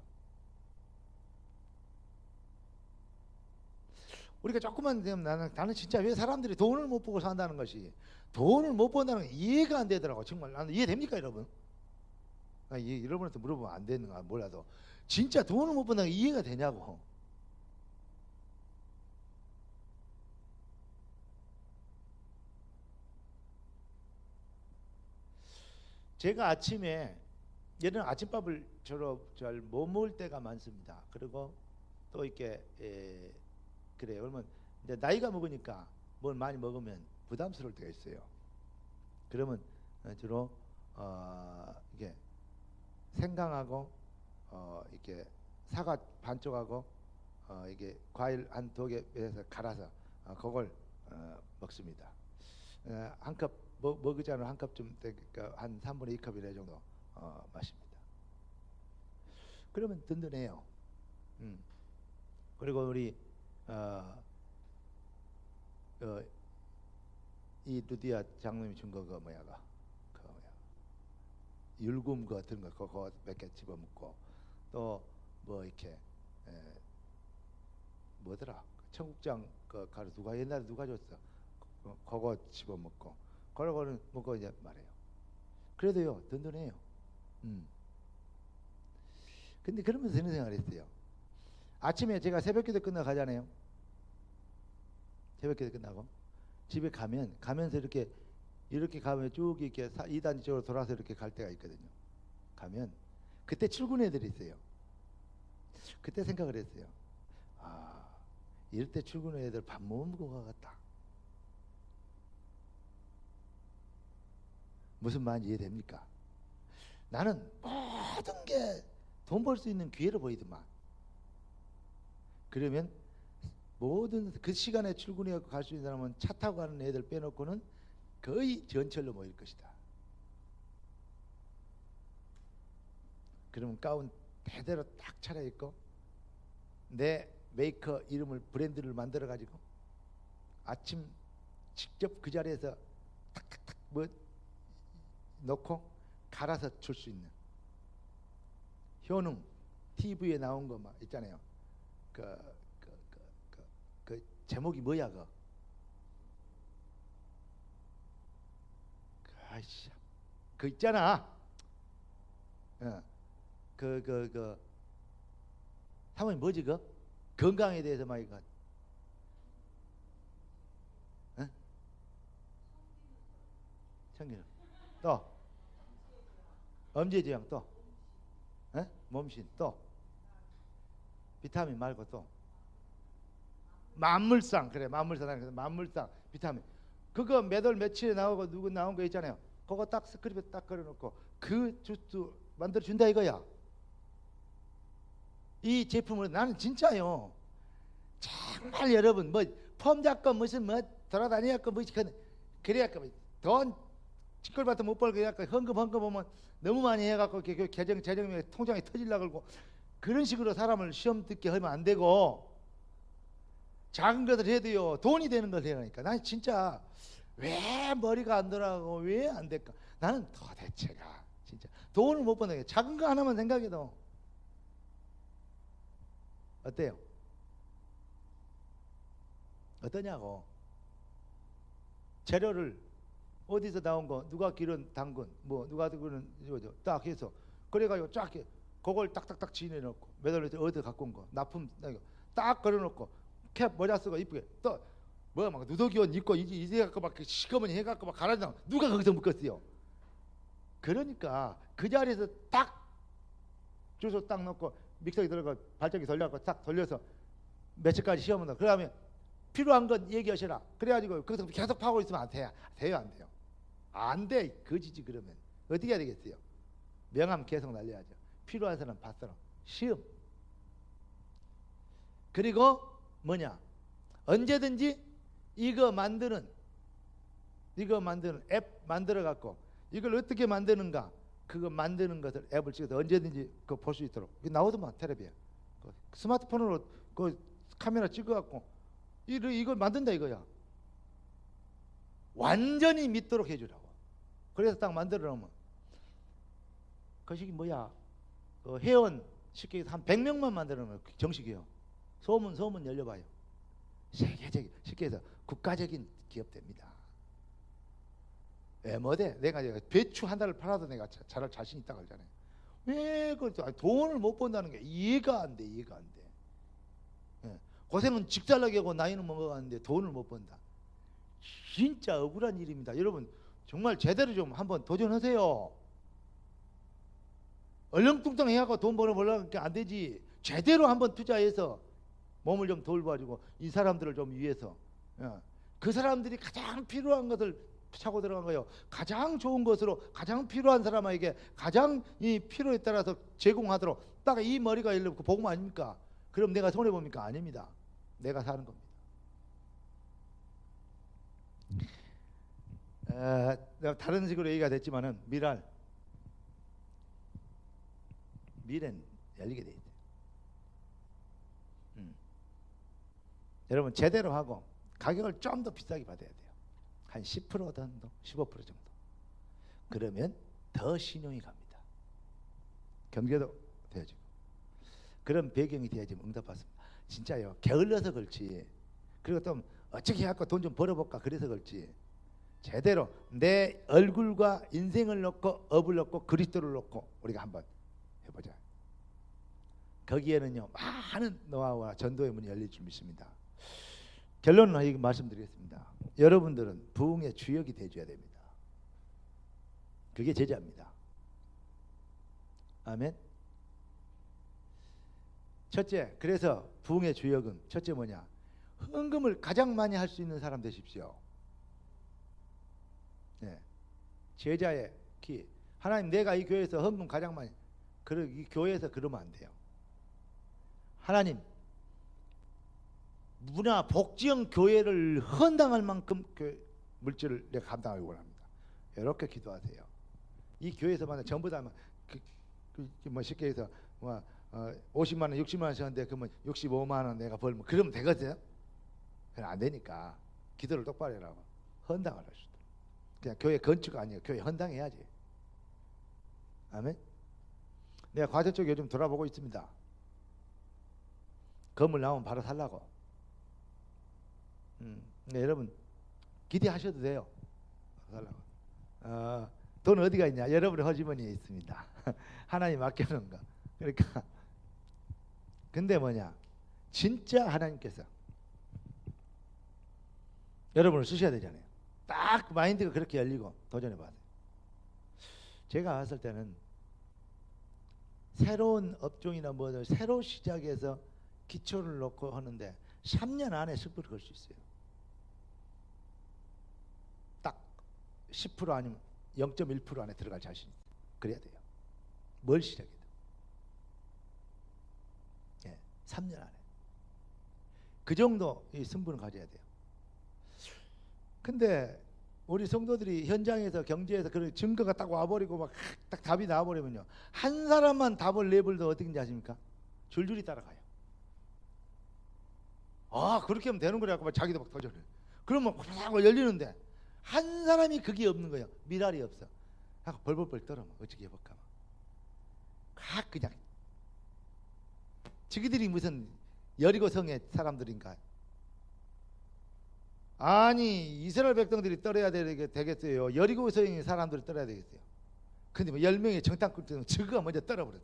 우리가 조금만 되면 나는 진짜 왜 사람들이 돈을 못 보고 산다는 것이, 돈을 못 번다는 게 이해가 안 되더라고. 정말 나는 이해됩니까 여러분? 여러분한테 물어보면 안 되는가 몰라도 진짜 돈을 못 번다는 게 이해가 되냐고. 제가 아침에 예전에 아침밥을 잘 못 먹을 때가 많습니다. 그리고 또 이렇게 그래요. 그러면 이제 나이가 먹으니까 뭘 많이 먹으면 부담스러울 때가 있어요. 그러면 주로 이게 생강하고 이렇게 사과 반쪽하고 이게 과일 한 2개 해서 갈아서 그걸 먹습니다. 한 컵 먹으지 않으면 한 컵 좀 되니까 한 3분의 2컵이나 정도 마십니다. 그러면 든든해요. 그리고 우리 이 루디아 장로님이 준 거 그 뭐야 율금 같은 거 그거 몇 개 집어 먹고, 또 뭐 이렇게 뭐더라 청국장 그 가루 누가 옛날에 누가 줬어 그거 집어 먹고, 그러고는 먹고 이제 말해요. 그래도요 든든해요. 근데 그러면서 드는 생각을 했어요. 아침에 제가 새벽기도 끝나고 가잖아요. 새벽기도 끝나고 집에 가면서 이렇게 가면 쭉 이렇게 2단 쪽으로 돌아서 이렇게 갈 때가 있거든요. 가면 그때 출근 애들이 있어요. 그때 생각을 했어요. 이럴 때 출근 애들 밥 못 먹고 가겠다. 무슨 말인지 이해됩니까? 나는 모든 게 돈 벌 수 있는 기회로 보이더만. 그러면 모든 그 시간에 출근해서 갈 수 있는 사람은 차 타고 가는 애들 빼놓고는 거의 전철로 모일 것이다. 그러면 가운 대대로 딱 차려입고 내 메이커 이름을 브랜드를 만들어 가지고 아침 직접 그 자리에서 탁탁탁 뭐 넣고 갈아서 줄 수 있는 효능 TV에 나온 거 막 있잖아요. 그 제목이 뭐야 아이씨 그 있잖아. 사모님 뭐지 건강에 대해서 막 이거 청기는 또 엄지제형 또 몸신 또 비타민 말고 또 만물상. 그래 만물상 비타민 그거 몇 월 며칠에 나오고 누구 나온 거 있잖아요. 그거 딱 스크립에 딱 걸어놓고 그 주스 만들어 준다 이거야. 이 제품을 나는 진짜요 정말 여러분 뭐 폼 잡고 무슨 뭐 돌아다니고 뭐 그래갖고 돈 찌끌밭도 못 벌고 해갖고 헌금 보면 너무 많이 해갖고 재정이 통장에 터질라 그러고 그런 식으로 사람을 시험 듣게 하면 안 되고 작은 것을 해도요 돈이 되는 걸 해야 하니까. 난 진짜 왜 머리가 안 돌아가고 왜 안 될까. 나는 도대체가 진짜 돈을 못 버는 게 작은 거 하나만 생각해도 어때요? 어떠냐고. 재료를 어디서 나온 거, 누가 기른 당근, 뭐 누가 기른 이거죠. 딱 해서 그래가지고 쫙 그걸 딱딱딱 지내놓고 매달려서 어디 갖고 온 거, 납품 딱 걸어놓고 캡 모자 쓰고 이쁘게 또 뭐야 막 누더기 옷 입고 이제 갖고 막 시커머니 해갖고 막 갈아다 누가 거기서 묶었어요. 그러니까 그 자리에서 딱 주소 딱 넣고 믹서기 들어가 발전기 돌려갖고 딱 돌려서 며칠까지 시험한다. 그다음에 필요한 건 얘기하시라. 그래가지고 거기서 계속 파고 있으면 안 돼요. 돼요, 안 돼요? 안 돼. 거지지. 그러면 어떻게 해야 되겠어요? 명함 계속 날려야죠. 필요한 사람 받도록 시험. 그리고 뭐냐? 언제든지 이거 만드는 앱 만들어 갖고 이걸 어떻게 만드는가, 그거 만드는 것을 앱을 찍어서 언제든지 그거 볼 수 있도록. 나오더만 텔레비에 스마트폰으로 그 카메라 찍어 갖고 이걸 만든다 이거야. 완전히 믿도록 해주라고. 그래서 딱 만들어 놓으면 그것이 뭐야? 회원 쉽게 한 100명만 만들어 놓으면 정식이에요. 소문 열려봐요. 세계적인, 쉽게 해서 국가적인 기업 됩니다. 왜 뭐대? 내가 배추 한 달을 팔아도 내가 잘할 자신 있다고 그러잖아요. 왜 돈을 못 번다는 게 이해가 안 돼. 예. 고생은 직잘나게 하고 나이는 먹어가는데 돈을 못 번다. 진짜 억울한 일입니다. 여러분 정말 제대로 좀 한번 도전하세요. 얼렁뚱땅 해갖고 돈 벌어보려고 안 되지. 제대로 한번 투자해서 몸을 좀 돌봐주고 이 사람들을 좀 위해서, 그 사람들이 가장 필요한 것을 차고 들어간 거예요. 가장 좋은 것으로 가장 필요한 사람에게 가장 이 필요에 따라서 제공하도록 딱 이 머리가 일러 그 복음 아닙니까? 그럼 내가 손해 봅니까? 아닙니다. 내가 사는 겁니다. 다른 식으로 얘기가 됐지만은 미래는 열리게 돼 있어요. 여러분 제대로 하고 가격을 좀 더 비싸게 받아야 돼요. 한 10% 정도, 15% 정도. 그러면 더 신용이 갑니다. 경제도 되어지고. 그런 배경이 돼야지 응답받습니다. 진짜요. 게을러서 그렇지. 그리고 또 어떻게 해갖고 돈 좀 벌어볼까 그래서 그렇지. 제대로 내 얼굴과 인생을 놓고 업을 놓고 그리스도를 놓고 우리가 한번 해보자. 거기에는요 많은 노하우와 전도의 문이 열릴 줄 믿습니다. 결론은 이거 말씀드리겠습니다. 여러분들은 부흥의 주역이 되어줘야 됩니다. 그게 제자입니다. 아멘. 첫째, 그래서 부흥의 주역은 첫째 뭐냐? 헌금을 가장 많이 할 수 있는 사람 되십시오. 네. 제자의 키. 하나님, 내가 이 교회에서 헌금 가장 많이. 이 교회에서 그러면 안 돼요. 하나님, 문화 복지형 교회를 헌당할 만큼 물질을 내가 감당하기 원합니다. 이렇게 기도하세요. 이 교회에서만 전부 다 뭐 쉽게 해서 50만 원, 60만 원씩 하는데 그러면 65만 원 내가 벌면 그러면 되거든요. 그냥 안 되니까 기도를 똑바로 해라고. 헌당을 하시다. 그냥 교회 건축 아니에요. 교회 헌당해야지. 아멘. 내가 과천 쪽 요즘 돌아보고 있습니다. 건물 나오면 바로 살라고. 네, 여러분 기대하셔도 돼요. 살라고. 돈 어디가 있냐? 여러분의 허지머니에 있습니다. 하나님 맡겨놓은 거. 그러니까 근데 뭐냐? 진짜 하나님께서 여러분을 쓰셔야 되잖아요. 딱 마인드가 그렇게 열리고 도전해봐야 돼요. 제가 봤을 때는 새로운 업종이나 뭐 새로 시작해서 기초를 놓고 하는데 3년 안에 승부를 걸 수 있어요. 딱 10% 아니면 0.1% 안에 들어갈 자신 있어요. 그래야 돼요. 뭘 시작해도. 예, 3년 안에. 그 정도 이 승부는 가져야 돼요. 근데 우리 성도들이 현장에서 경제에서 그런 증거가 딱 와버리고 막 딱 답이 나와버리면요. 한 사람만 답을 내버려도 어떻게 아십니까? 줄줄이 따라가요. 아, 그렇게 하면 되는 거라고 막 자기도 막 도전해. 그러면 확 열리는데 한 사람이 그게 없는 거예요. 미랄이 없어. 하고 벌벌벌 떨어. 어떻게 해볼까? 그냥 지기들이 무슨 여리고 성의 사람들인가? 아니 이스라엘 백성들이 떨어야 되겠어요? 여리고 서인 사람들이 떨어야 되겠어요? 근데 뭐 10명의 정탐꾼 때문에 저거가 먼저 떨어버렸어.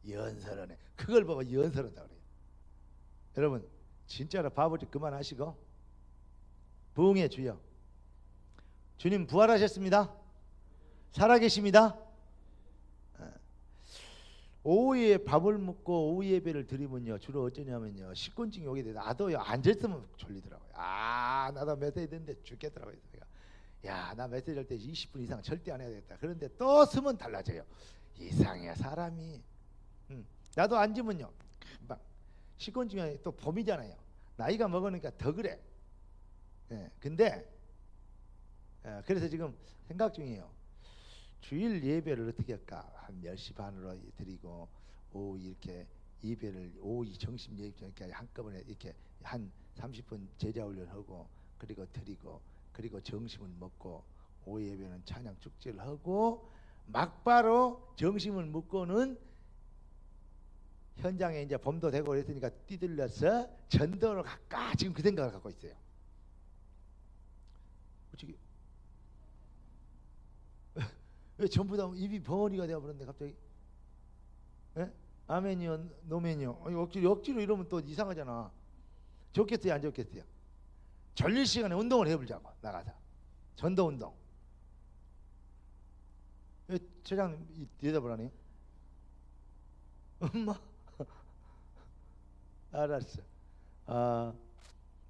연설하네. 그걸 보고 연설한다 그래요. 여러분 진짜로 바보짓 그만하시고 부흥의 주여, 주님 부활하셨습니다. 살아계십니다. 오후에 밥을 먹고 오후 예배를 드리면요 주로 어쩌냐면요 식곤증이 오게 돼. 나도요 앉아있으면 졸리더라고요. 나도 메시지 듣는데 죽겠더라고요. 야, 나 메시지 할 때 20분 이상 절대 안 해야 되겠다. 그런데 또 서면 달라져요. 이상해 사람이. 나도 앉으면요 금방 식곤증이 또 봄이잖아요. 나이가 먹으니까 더 그래. 근데 그래서 지금 생각 중이에요. 주일 예배를 어떻게 할까? 한 10시 반으로 드리고 오후 이렇게 예배를 오후 정심 예배까지 한꺼번에 이렇게 한 30분 제자 훈련하고 그리고 드리고 그리고 점심을 먹고 오후 예배는 찬양 축제를 하고 막바로 점심을 먹고는 현장에 이제 봄도 되고 그랬으니까 뛰들려서 전도를 갈까 지금 그 생각을 갖고 있어요. 어떻게 왜 전부 다 입이 벙어리가 되어버렸는데 갑자기? 아멘이요 노멘이요. 억지로 이러면 또 이상하잖아. 좋겠어요 안 좋겠어요? 전일 시간에 운동을 해보자고 나가서 전도 운동. 왜 처장님 대답을 안 해요? 엄마 알았어.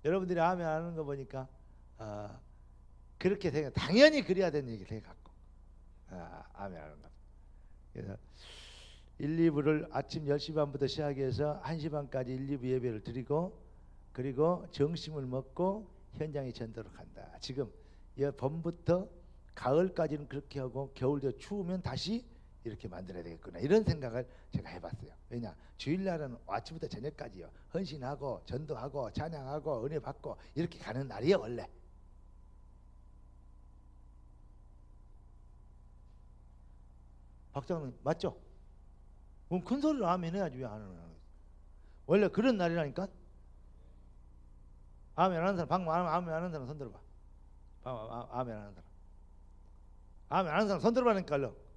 여러분들이 아멘 안 하는 거 보니까 그렇게 생각 당연히 그래야 되는 얘기를 해갖고 아멘 하는 거. 그래서 1, 2부를 아침 10시 반부터 시작해서 1시 반까지 1, 2부 예배를 드리고 그리고 점심을 먹고 현장에 전도를 간다. 지금 봄부터 가을까지는 그렇게 하고 겨울도 추우면 다시 이렇게 만들어야 되겠구나 이런 생각을 제가 해봤어요. 왜냐 주일날은 아침부터 저녁까지요 헌신하고 전도하고 찬양하고 은혜 받고 이렇게 가는 날이에요 원래. 박장님 맞죠? 그럼 큰 소리로 아멘 해야지 왜 안 하는 거예요? 원래 그런 날이라니까. 아멘 하는 사람 방금 아멘 하는 사람 손 들어봐. 아멘 하는 사람 아멘 하는 사람 손 들어봐니까 얼른.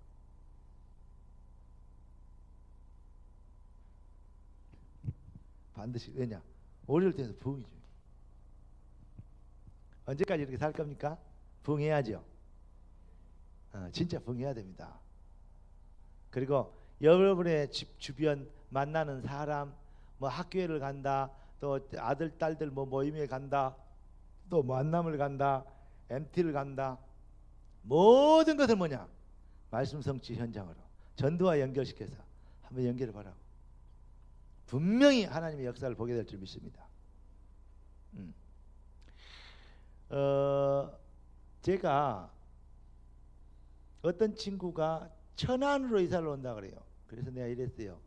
반드시. 왜냐 오릴 때에서 부흥이죠. 언제까지 이렇게 살 겁니까? 부흥해야죠. 진짜 부흥해야 됩니다. 그리고 여러분의 집 주변 만나는 사람 뭐 학교를 간다 또 아들 딸들 뭐 모임에 간다 또 만남을 간다 MT를 간다 모든 것을 뭐냐 말씀 성취 현장으로 전도와 연결시켜서 한번 연결해 보라고. 분명히 하나님의 역사를 보게 될 줄 믿습니다. 제가 어떤 친구가 천안으로 이사를 온다 그래요. 그래서 내가 이랬어요.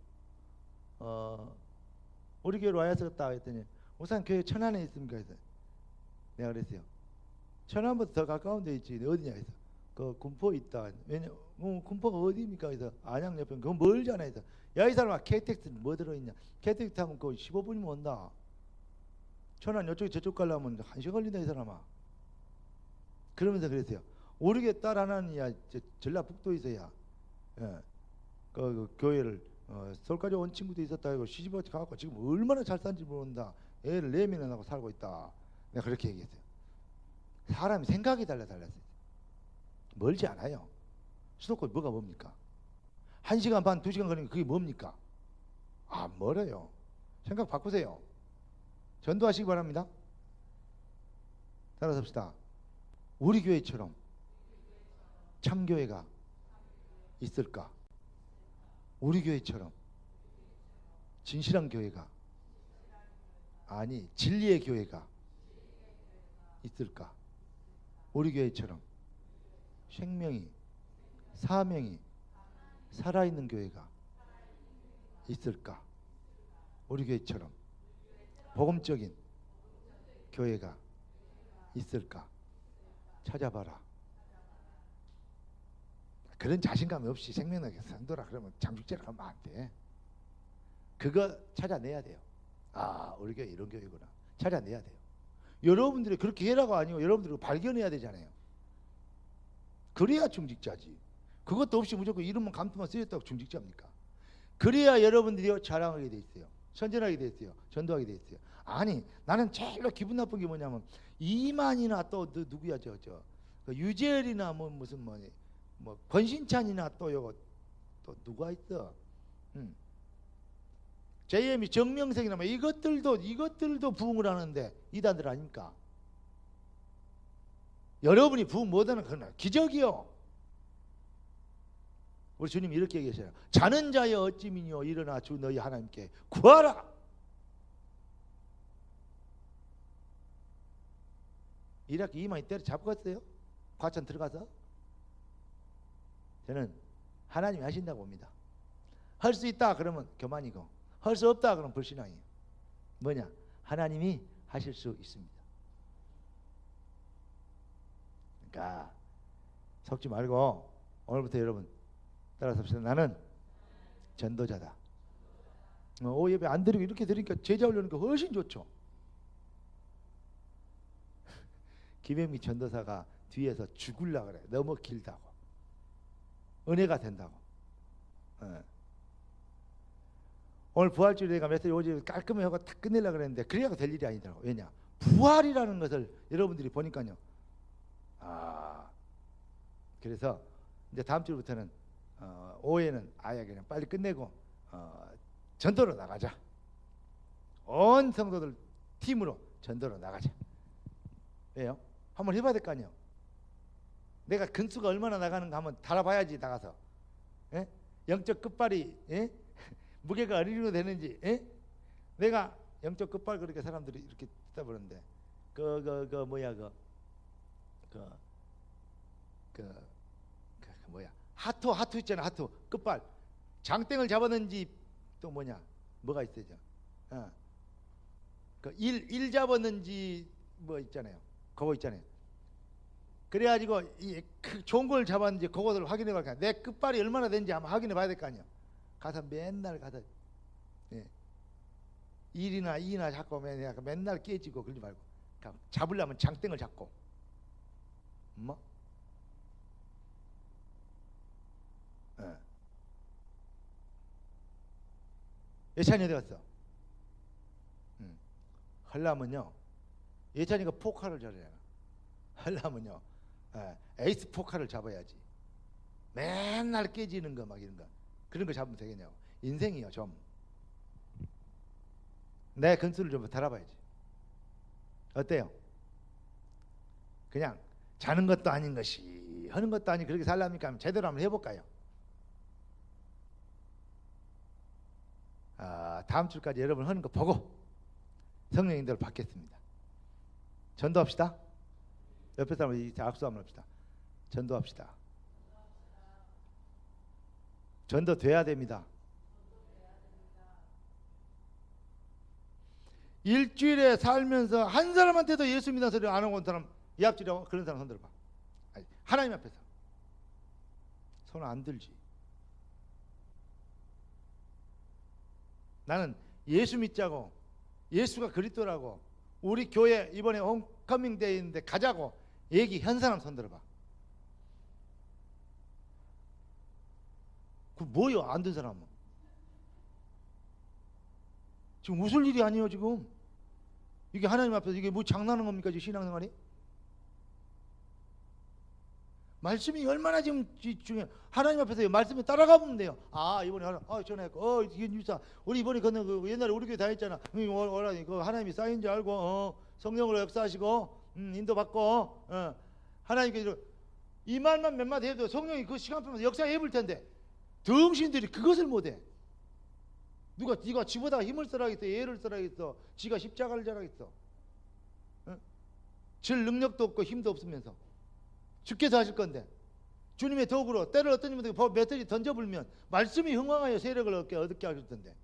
우리 교회로 와야겠다 했더니 우선 교회 천안에 있습니까? 해서 내가 그랬어요. 천안보다 더 가까운 데 있지. 어디냐 해서 그 군포 있다. 왜냐 군포가 어디입니까? 해서 안양 옆에 그건 멀잖아. 해서 야 이 사람아 KTX 뭐 들어있냐? KTX 타면 거의 15분이면 온다. 천안 이쪽에 저쪽 가려면 1시간 걸린다 이 사람아. 그러면서 그랬어요. 우리 교회 딸 하나는 야 전라북도에 있어야 그 교회를 서울까지 온 친구도 있었다 하고 시집을 가고 지금 얼마나 잘 사는지 모른다. 애를 4명이나 낳고 살고 있다. 내가 그렇게 얘기했어요. 사람이 생각이 달랐어요. 멀지 않아요. 수도권 뭐가 뭡니까? 1시간 반 2시간 걸리면 그게 뭡니까? 멀어요. 생각 바꾸세요. 전도하시기 바랍니다. 따라서 합시다. 우리 교회처럼 참교회가 있을까? 우리 교회처럼 진실한 교회가 아니 진리의 교회가 있을까? 우리 교회처럼 생명이 사명이 살아있는 교회가 있을까? 우리 교회처럼 복음적인 교회가 있을까? 찾아봐라. 그런 자신감 없이 생명나게 산도라 그러면 장축제를 가면 안 돼. 그거 찾아내야 돼요. 우리 교회 이런 교회구나. 찾아내야 돼요. 여러분들이 그렇게 해라가 아니고 여러분들이 발견해야 되잖아요. 그래야 중직자지. 그것도 없이 무조건 이름만 감투만 쓰였다고 중직자입니까? 그래야 여러분들이 자랑하게 돼 있어요. 선전하게 돼 있어요. 전도하게 돼 있어요. 아니, 나는 제일로 기분 나쁜 게 뭐냐면 이만이나 또 누구야 그 유재열이나 뭐 무슨 뭐 권신찬이나 또 요거 또 누가 있어? JM이 정명석이나 뭐 이것들도 부흥을 하는데 이단들 아닙니까? 여러분이 부흥 못하는 그건 기적이요. 우리 주님이 이렇게 얘기하셔요. 자는 자여 어찌미뇨 일어나 주 너희 하나님께 구하라. 이렇게 이만희 때려 잡겠어요? 과천 들어가서? 저는 하나님이 하신다고 봅니다. 할 수 있다 그러면 교만이고 할 수 없다 그러면 불신앙이에요. 뭐냐? 하나님이 하실 수 있습니다. 그러니까 속지 말고 오늘부터 여러분 따라서 합시다. 나는 전도자다. 예배 안 드리고 이렇게 드리니까 제자 훈련하니까 훨씬 좋죠. 김현미 전도사가 뒤에서 죽으려고 그래. 너무 길다고. 은혜가 된다고. 오늘 부활주일에 내가 메시지 오지 깔끔히 하고 딱 끝내려고 그랬는데 그래야 될 일이 아니더라고. 왜냐? 부활이라는 것을 여러분들이 보니까요. 그래서 이제 다음 주부터는 오후에는 아예 그냥 빨리 끝내고 전도로 나가자. 온 성도들 팀으로 전도로 나가자. 왜요? 한번 해봐야 될 거 아니에요. 내가 근수가 얼마나 나가는가 한번 달아봐야지. 나가서 영적 끝발이 무게가 어느 정도 되는지. 내가 영적 끝발 그렇게 사람들이 이렇게 듣다 보는데 뭐야 뭐야 하트 있잖아. 하트 끝발 장땡을 잡았는지 또 뭐가 있어요. 일 잡았는지 뭐 있잖아요. 그거 있잖아요. 그래가지고 좋은 걸 잡았는지 그것을 확인해 볼까. 내 끝발이 얼마나 되는지 한번 확인해 봐야 될 거 아니야. 가서 맨날 가서 1이나 2나 잡고 맨날 깨지고 그러지 말고 잡으려면 장땡을 잡고 예찬이 어디 갔어? 하려면요 예찬이가 포카를 잘해요. 하려면요 에이스 포카를 잡아야지. 맨날 깨지는 거 막 이런 거 그런 거 잡으면 되겠냐고. 인생이요. 좀 내 근수를 좀 달아봐야지. 어때요? 그냥 자는 것도 아닌 것이 하는 것도 아니 그렇게 살랍니까? 하면 제대로 한번 해볼까요? 다음 주까지 여러분 하는 거 보고 성령 인도를 받겠습니다. 전도합시다. 옆에 사람을 악수 한번 합시다. 전도합시다. 전도돼야 됩니다. 일주일에 살면서 한 사람한테도 예수 믿는 소리 안 하고 온 사람 이 앞지라고 그런 사람 손 들어봐. 하나님 앞에서 손 안 들지. 나는 예수 믿자고 예수가 그리스도라고 우리 교회 이번에 홈커밍 데이 있는데 가자고 얘기한 사람 손 들어봐. 그 뭐요? 안 든 사람은 지금 웃을 일이 아니에요. 지금 이게 하나님 앞에서 이게 뭐 장난하는 겁니까? 지금 신앙생활이 말씀이 얼마나 지금 중요해. 하나님 앞에서 말씀을 따라가 보면 돼요. 이번에 전화했고 이사 우리 이번에 그 옛날에 우리 교회 다녔잖아. 그 하나님이 쌓인 줄 알고 성령으로 역사하시고 인도받고 하나님께 이 말만 몇 마디 해도 성령이 그 시간 빼면서 역사해 볼 텐데 등신들이 그것을 못해. 네가 지보다 힘을 쓰라겠어? 예를 쓰라겠어? 지가 십자가를 자라겠어? 질 능력도 없고 힘도 없으면서 주께서 하실 건데 주님의 도구로 때를 어떤 분들이 메시지 던져불면 말씀이 흥황하여 세력을 얻게 하실 텐데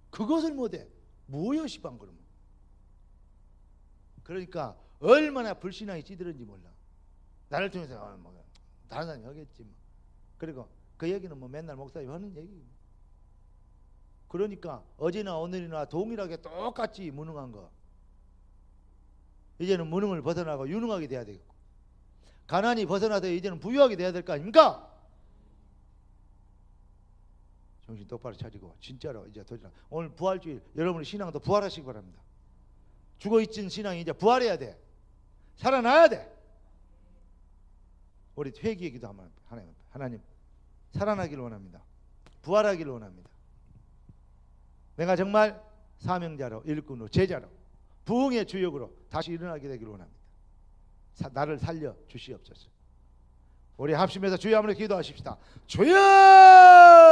그것을 못해. 뭐여 시방 그러면. 그러니까 얼마나 불신앙이 찌들은지 몰라. 나를 통해서 다른 사람이 하겠지 뭐. 그리고 그 얘기는 맨날 목사님 하는 얘기. 그러니까 어제나 오늘이나 동일하게 똑같이 무능한 거. 이제는 무능을 벗어나고 유능하게 돼야 되겠고, 가난이 벗어나서 이제는 부유하게 돼야 될 거 아닙니까? 정신 똑바로 차리고 진짜로 이제 도전. 오늘 부활주일, 여러분의 신앙도 부활하시기 바랍니다. 죽어있던 신앙이 이제 부활해야 돼. 살아나야 돼. 우리 회개의 기도 한번 하나님 살아나기를 원합니다. 부활하기를 원합니다. 내가 정말 사명자로, 일꾼으로, 제자로, 부흥의 주역으로 다시 일어나게 되기를 원합니다. 나를 살려 주시옵소서. 우리 합심해서 주여 한번 기도하십시다. 주여!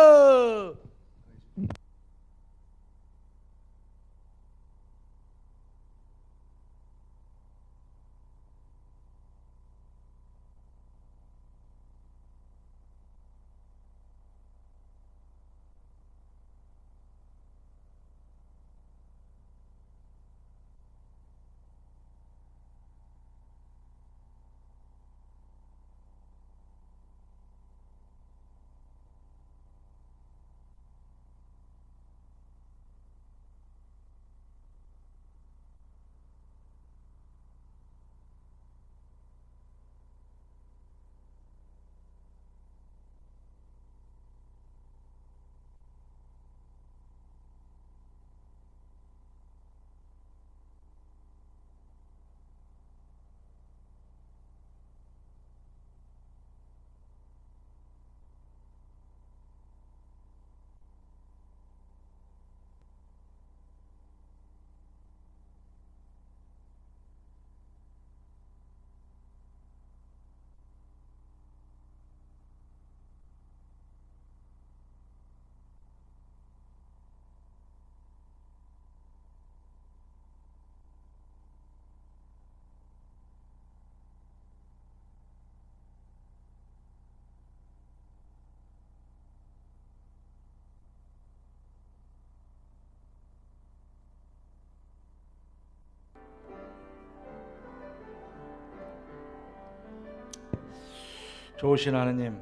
좋으신 하나님,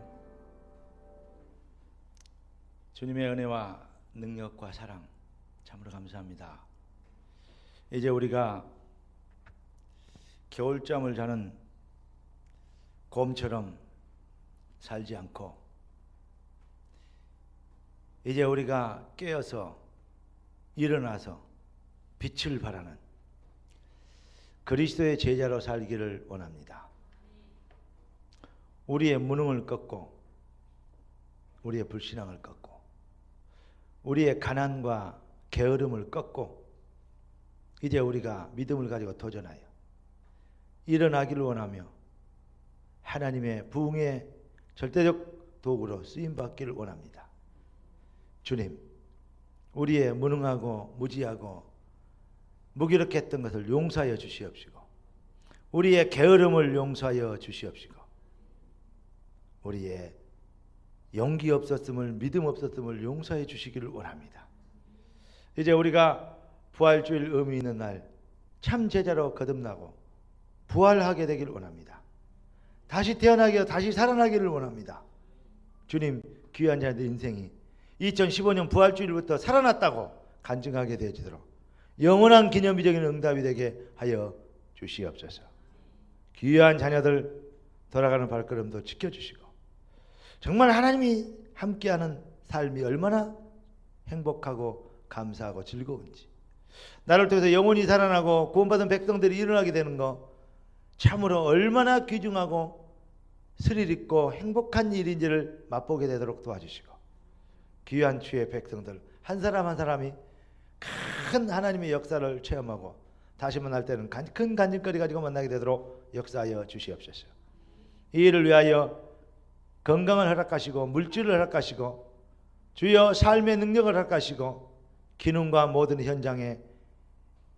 주님의 은혜와 능력과 사랑 참으로 감사합니다. 이제 우리가 겨울잠을 자는 곰처럼 살지 않고, 이제 우리가 깨어서 일어나서 빛을 발하는 그리스도의 제자로 살기를 원합니다. 우리의 무능을 꺾고, 우리의 불신앙을 꺾고, 우리의 가난과 게으름을 꺾고, 이제 우리가 믿음을 가지고 도전하여 일어나기를 원하며 하나님의 부흥의 절대적 도구로 쓰임받기를 원합니다. 주님, 우리의 무능하고 무지하고 무기력했던 것을 용서하여 주시옵시고, 우리의 게으름을 용서하여 주시옵시고, 우리의 용기 없었음을, 믿음 없었음을 용서해 주시기를 원합니다. 이제 우리가 부활주일 의미 있는 날 참 제자로 거듭나고 부활하게 되기를 원합니다. 다시 태어나게, 다시 살아나기를 원합니다. 주님, 귀한 자들 인생이 2015년 부활주일부터 살아났다고 간증하게 되어지도록 영원한 기념비적인 응답이 되게 하여 주시옵소서. 귀한 자녀들 돌아가는 발걸음도 지켜주시고, 정말 하나님이 함께하는 삶이 얼마나 행복하고 감사하고 즐거운지, 나를 통해서 영원히 살아나고 구원받은 백성들이 일어나게 되는 거 참으로 얼마나 귀중하고 스릴 있고 행복한 일인지를 맛보게 되도록 도와주시고, 귀한 주의 백성들 한 사람 한 사람이 큰 하나님의 역사를 체험하고 다시 만날 때는 큰 간증거리 가지고 만나게 되도록 역사하여 주시옵소서. 이 일을 위하여 건강을 허락하시고 물질을 허락하시고 주여 삶의 능력을 허락하시고 기능과 모든 현장에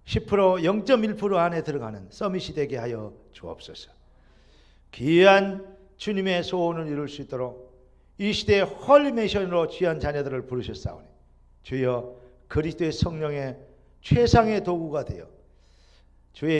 10% 0.1% 안에 들어가는 서밋이 되게 하여 주옵소서. 귀한 주님의 소원을 이룰 수 있도록 이 시대의 홀리메이션으로 귀한 자녀들을 부르셨사오니 주여 그리스도의 성령의 최상의 도구가 되어 주의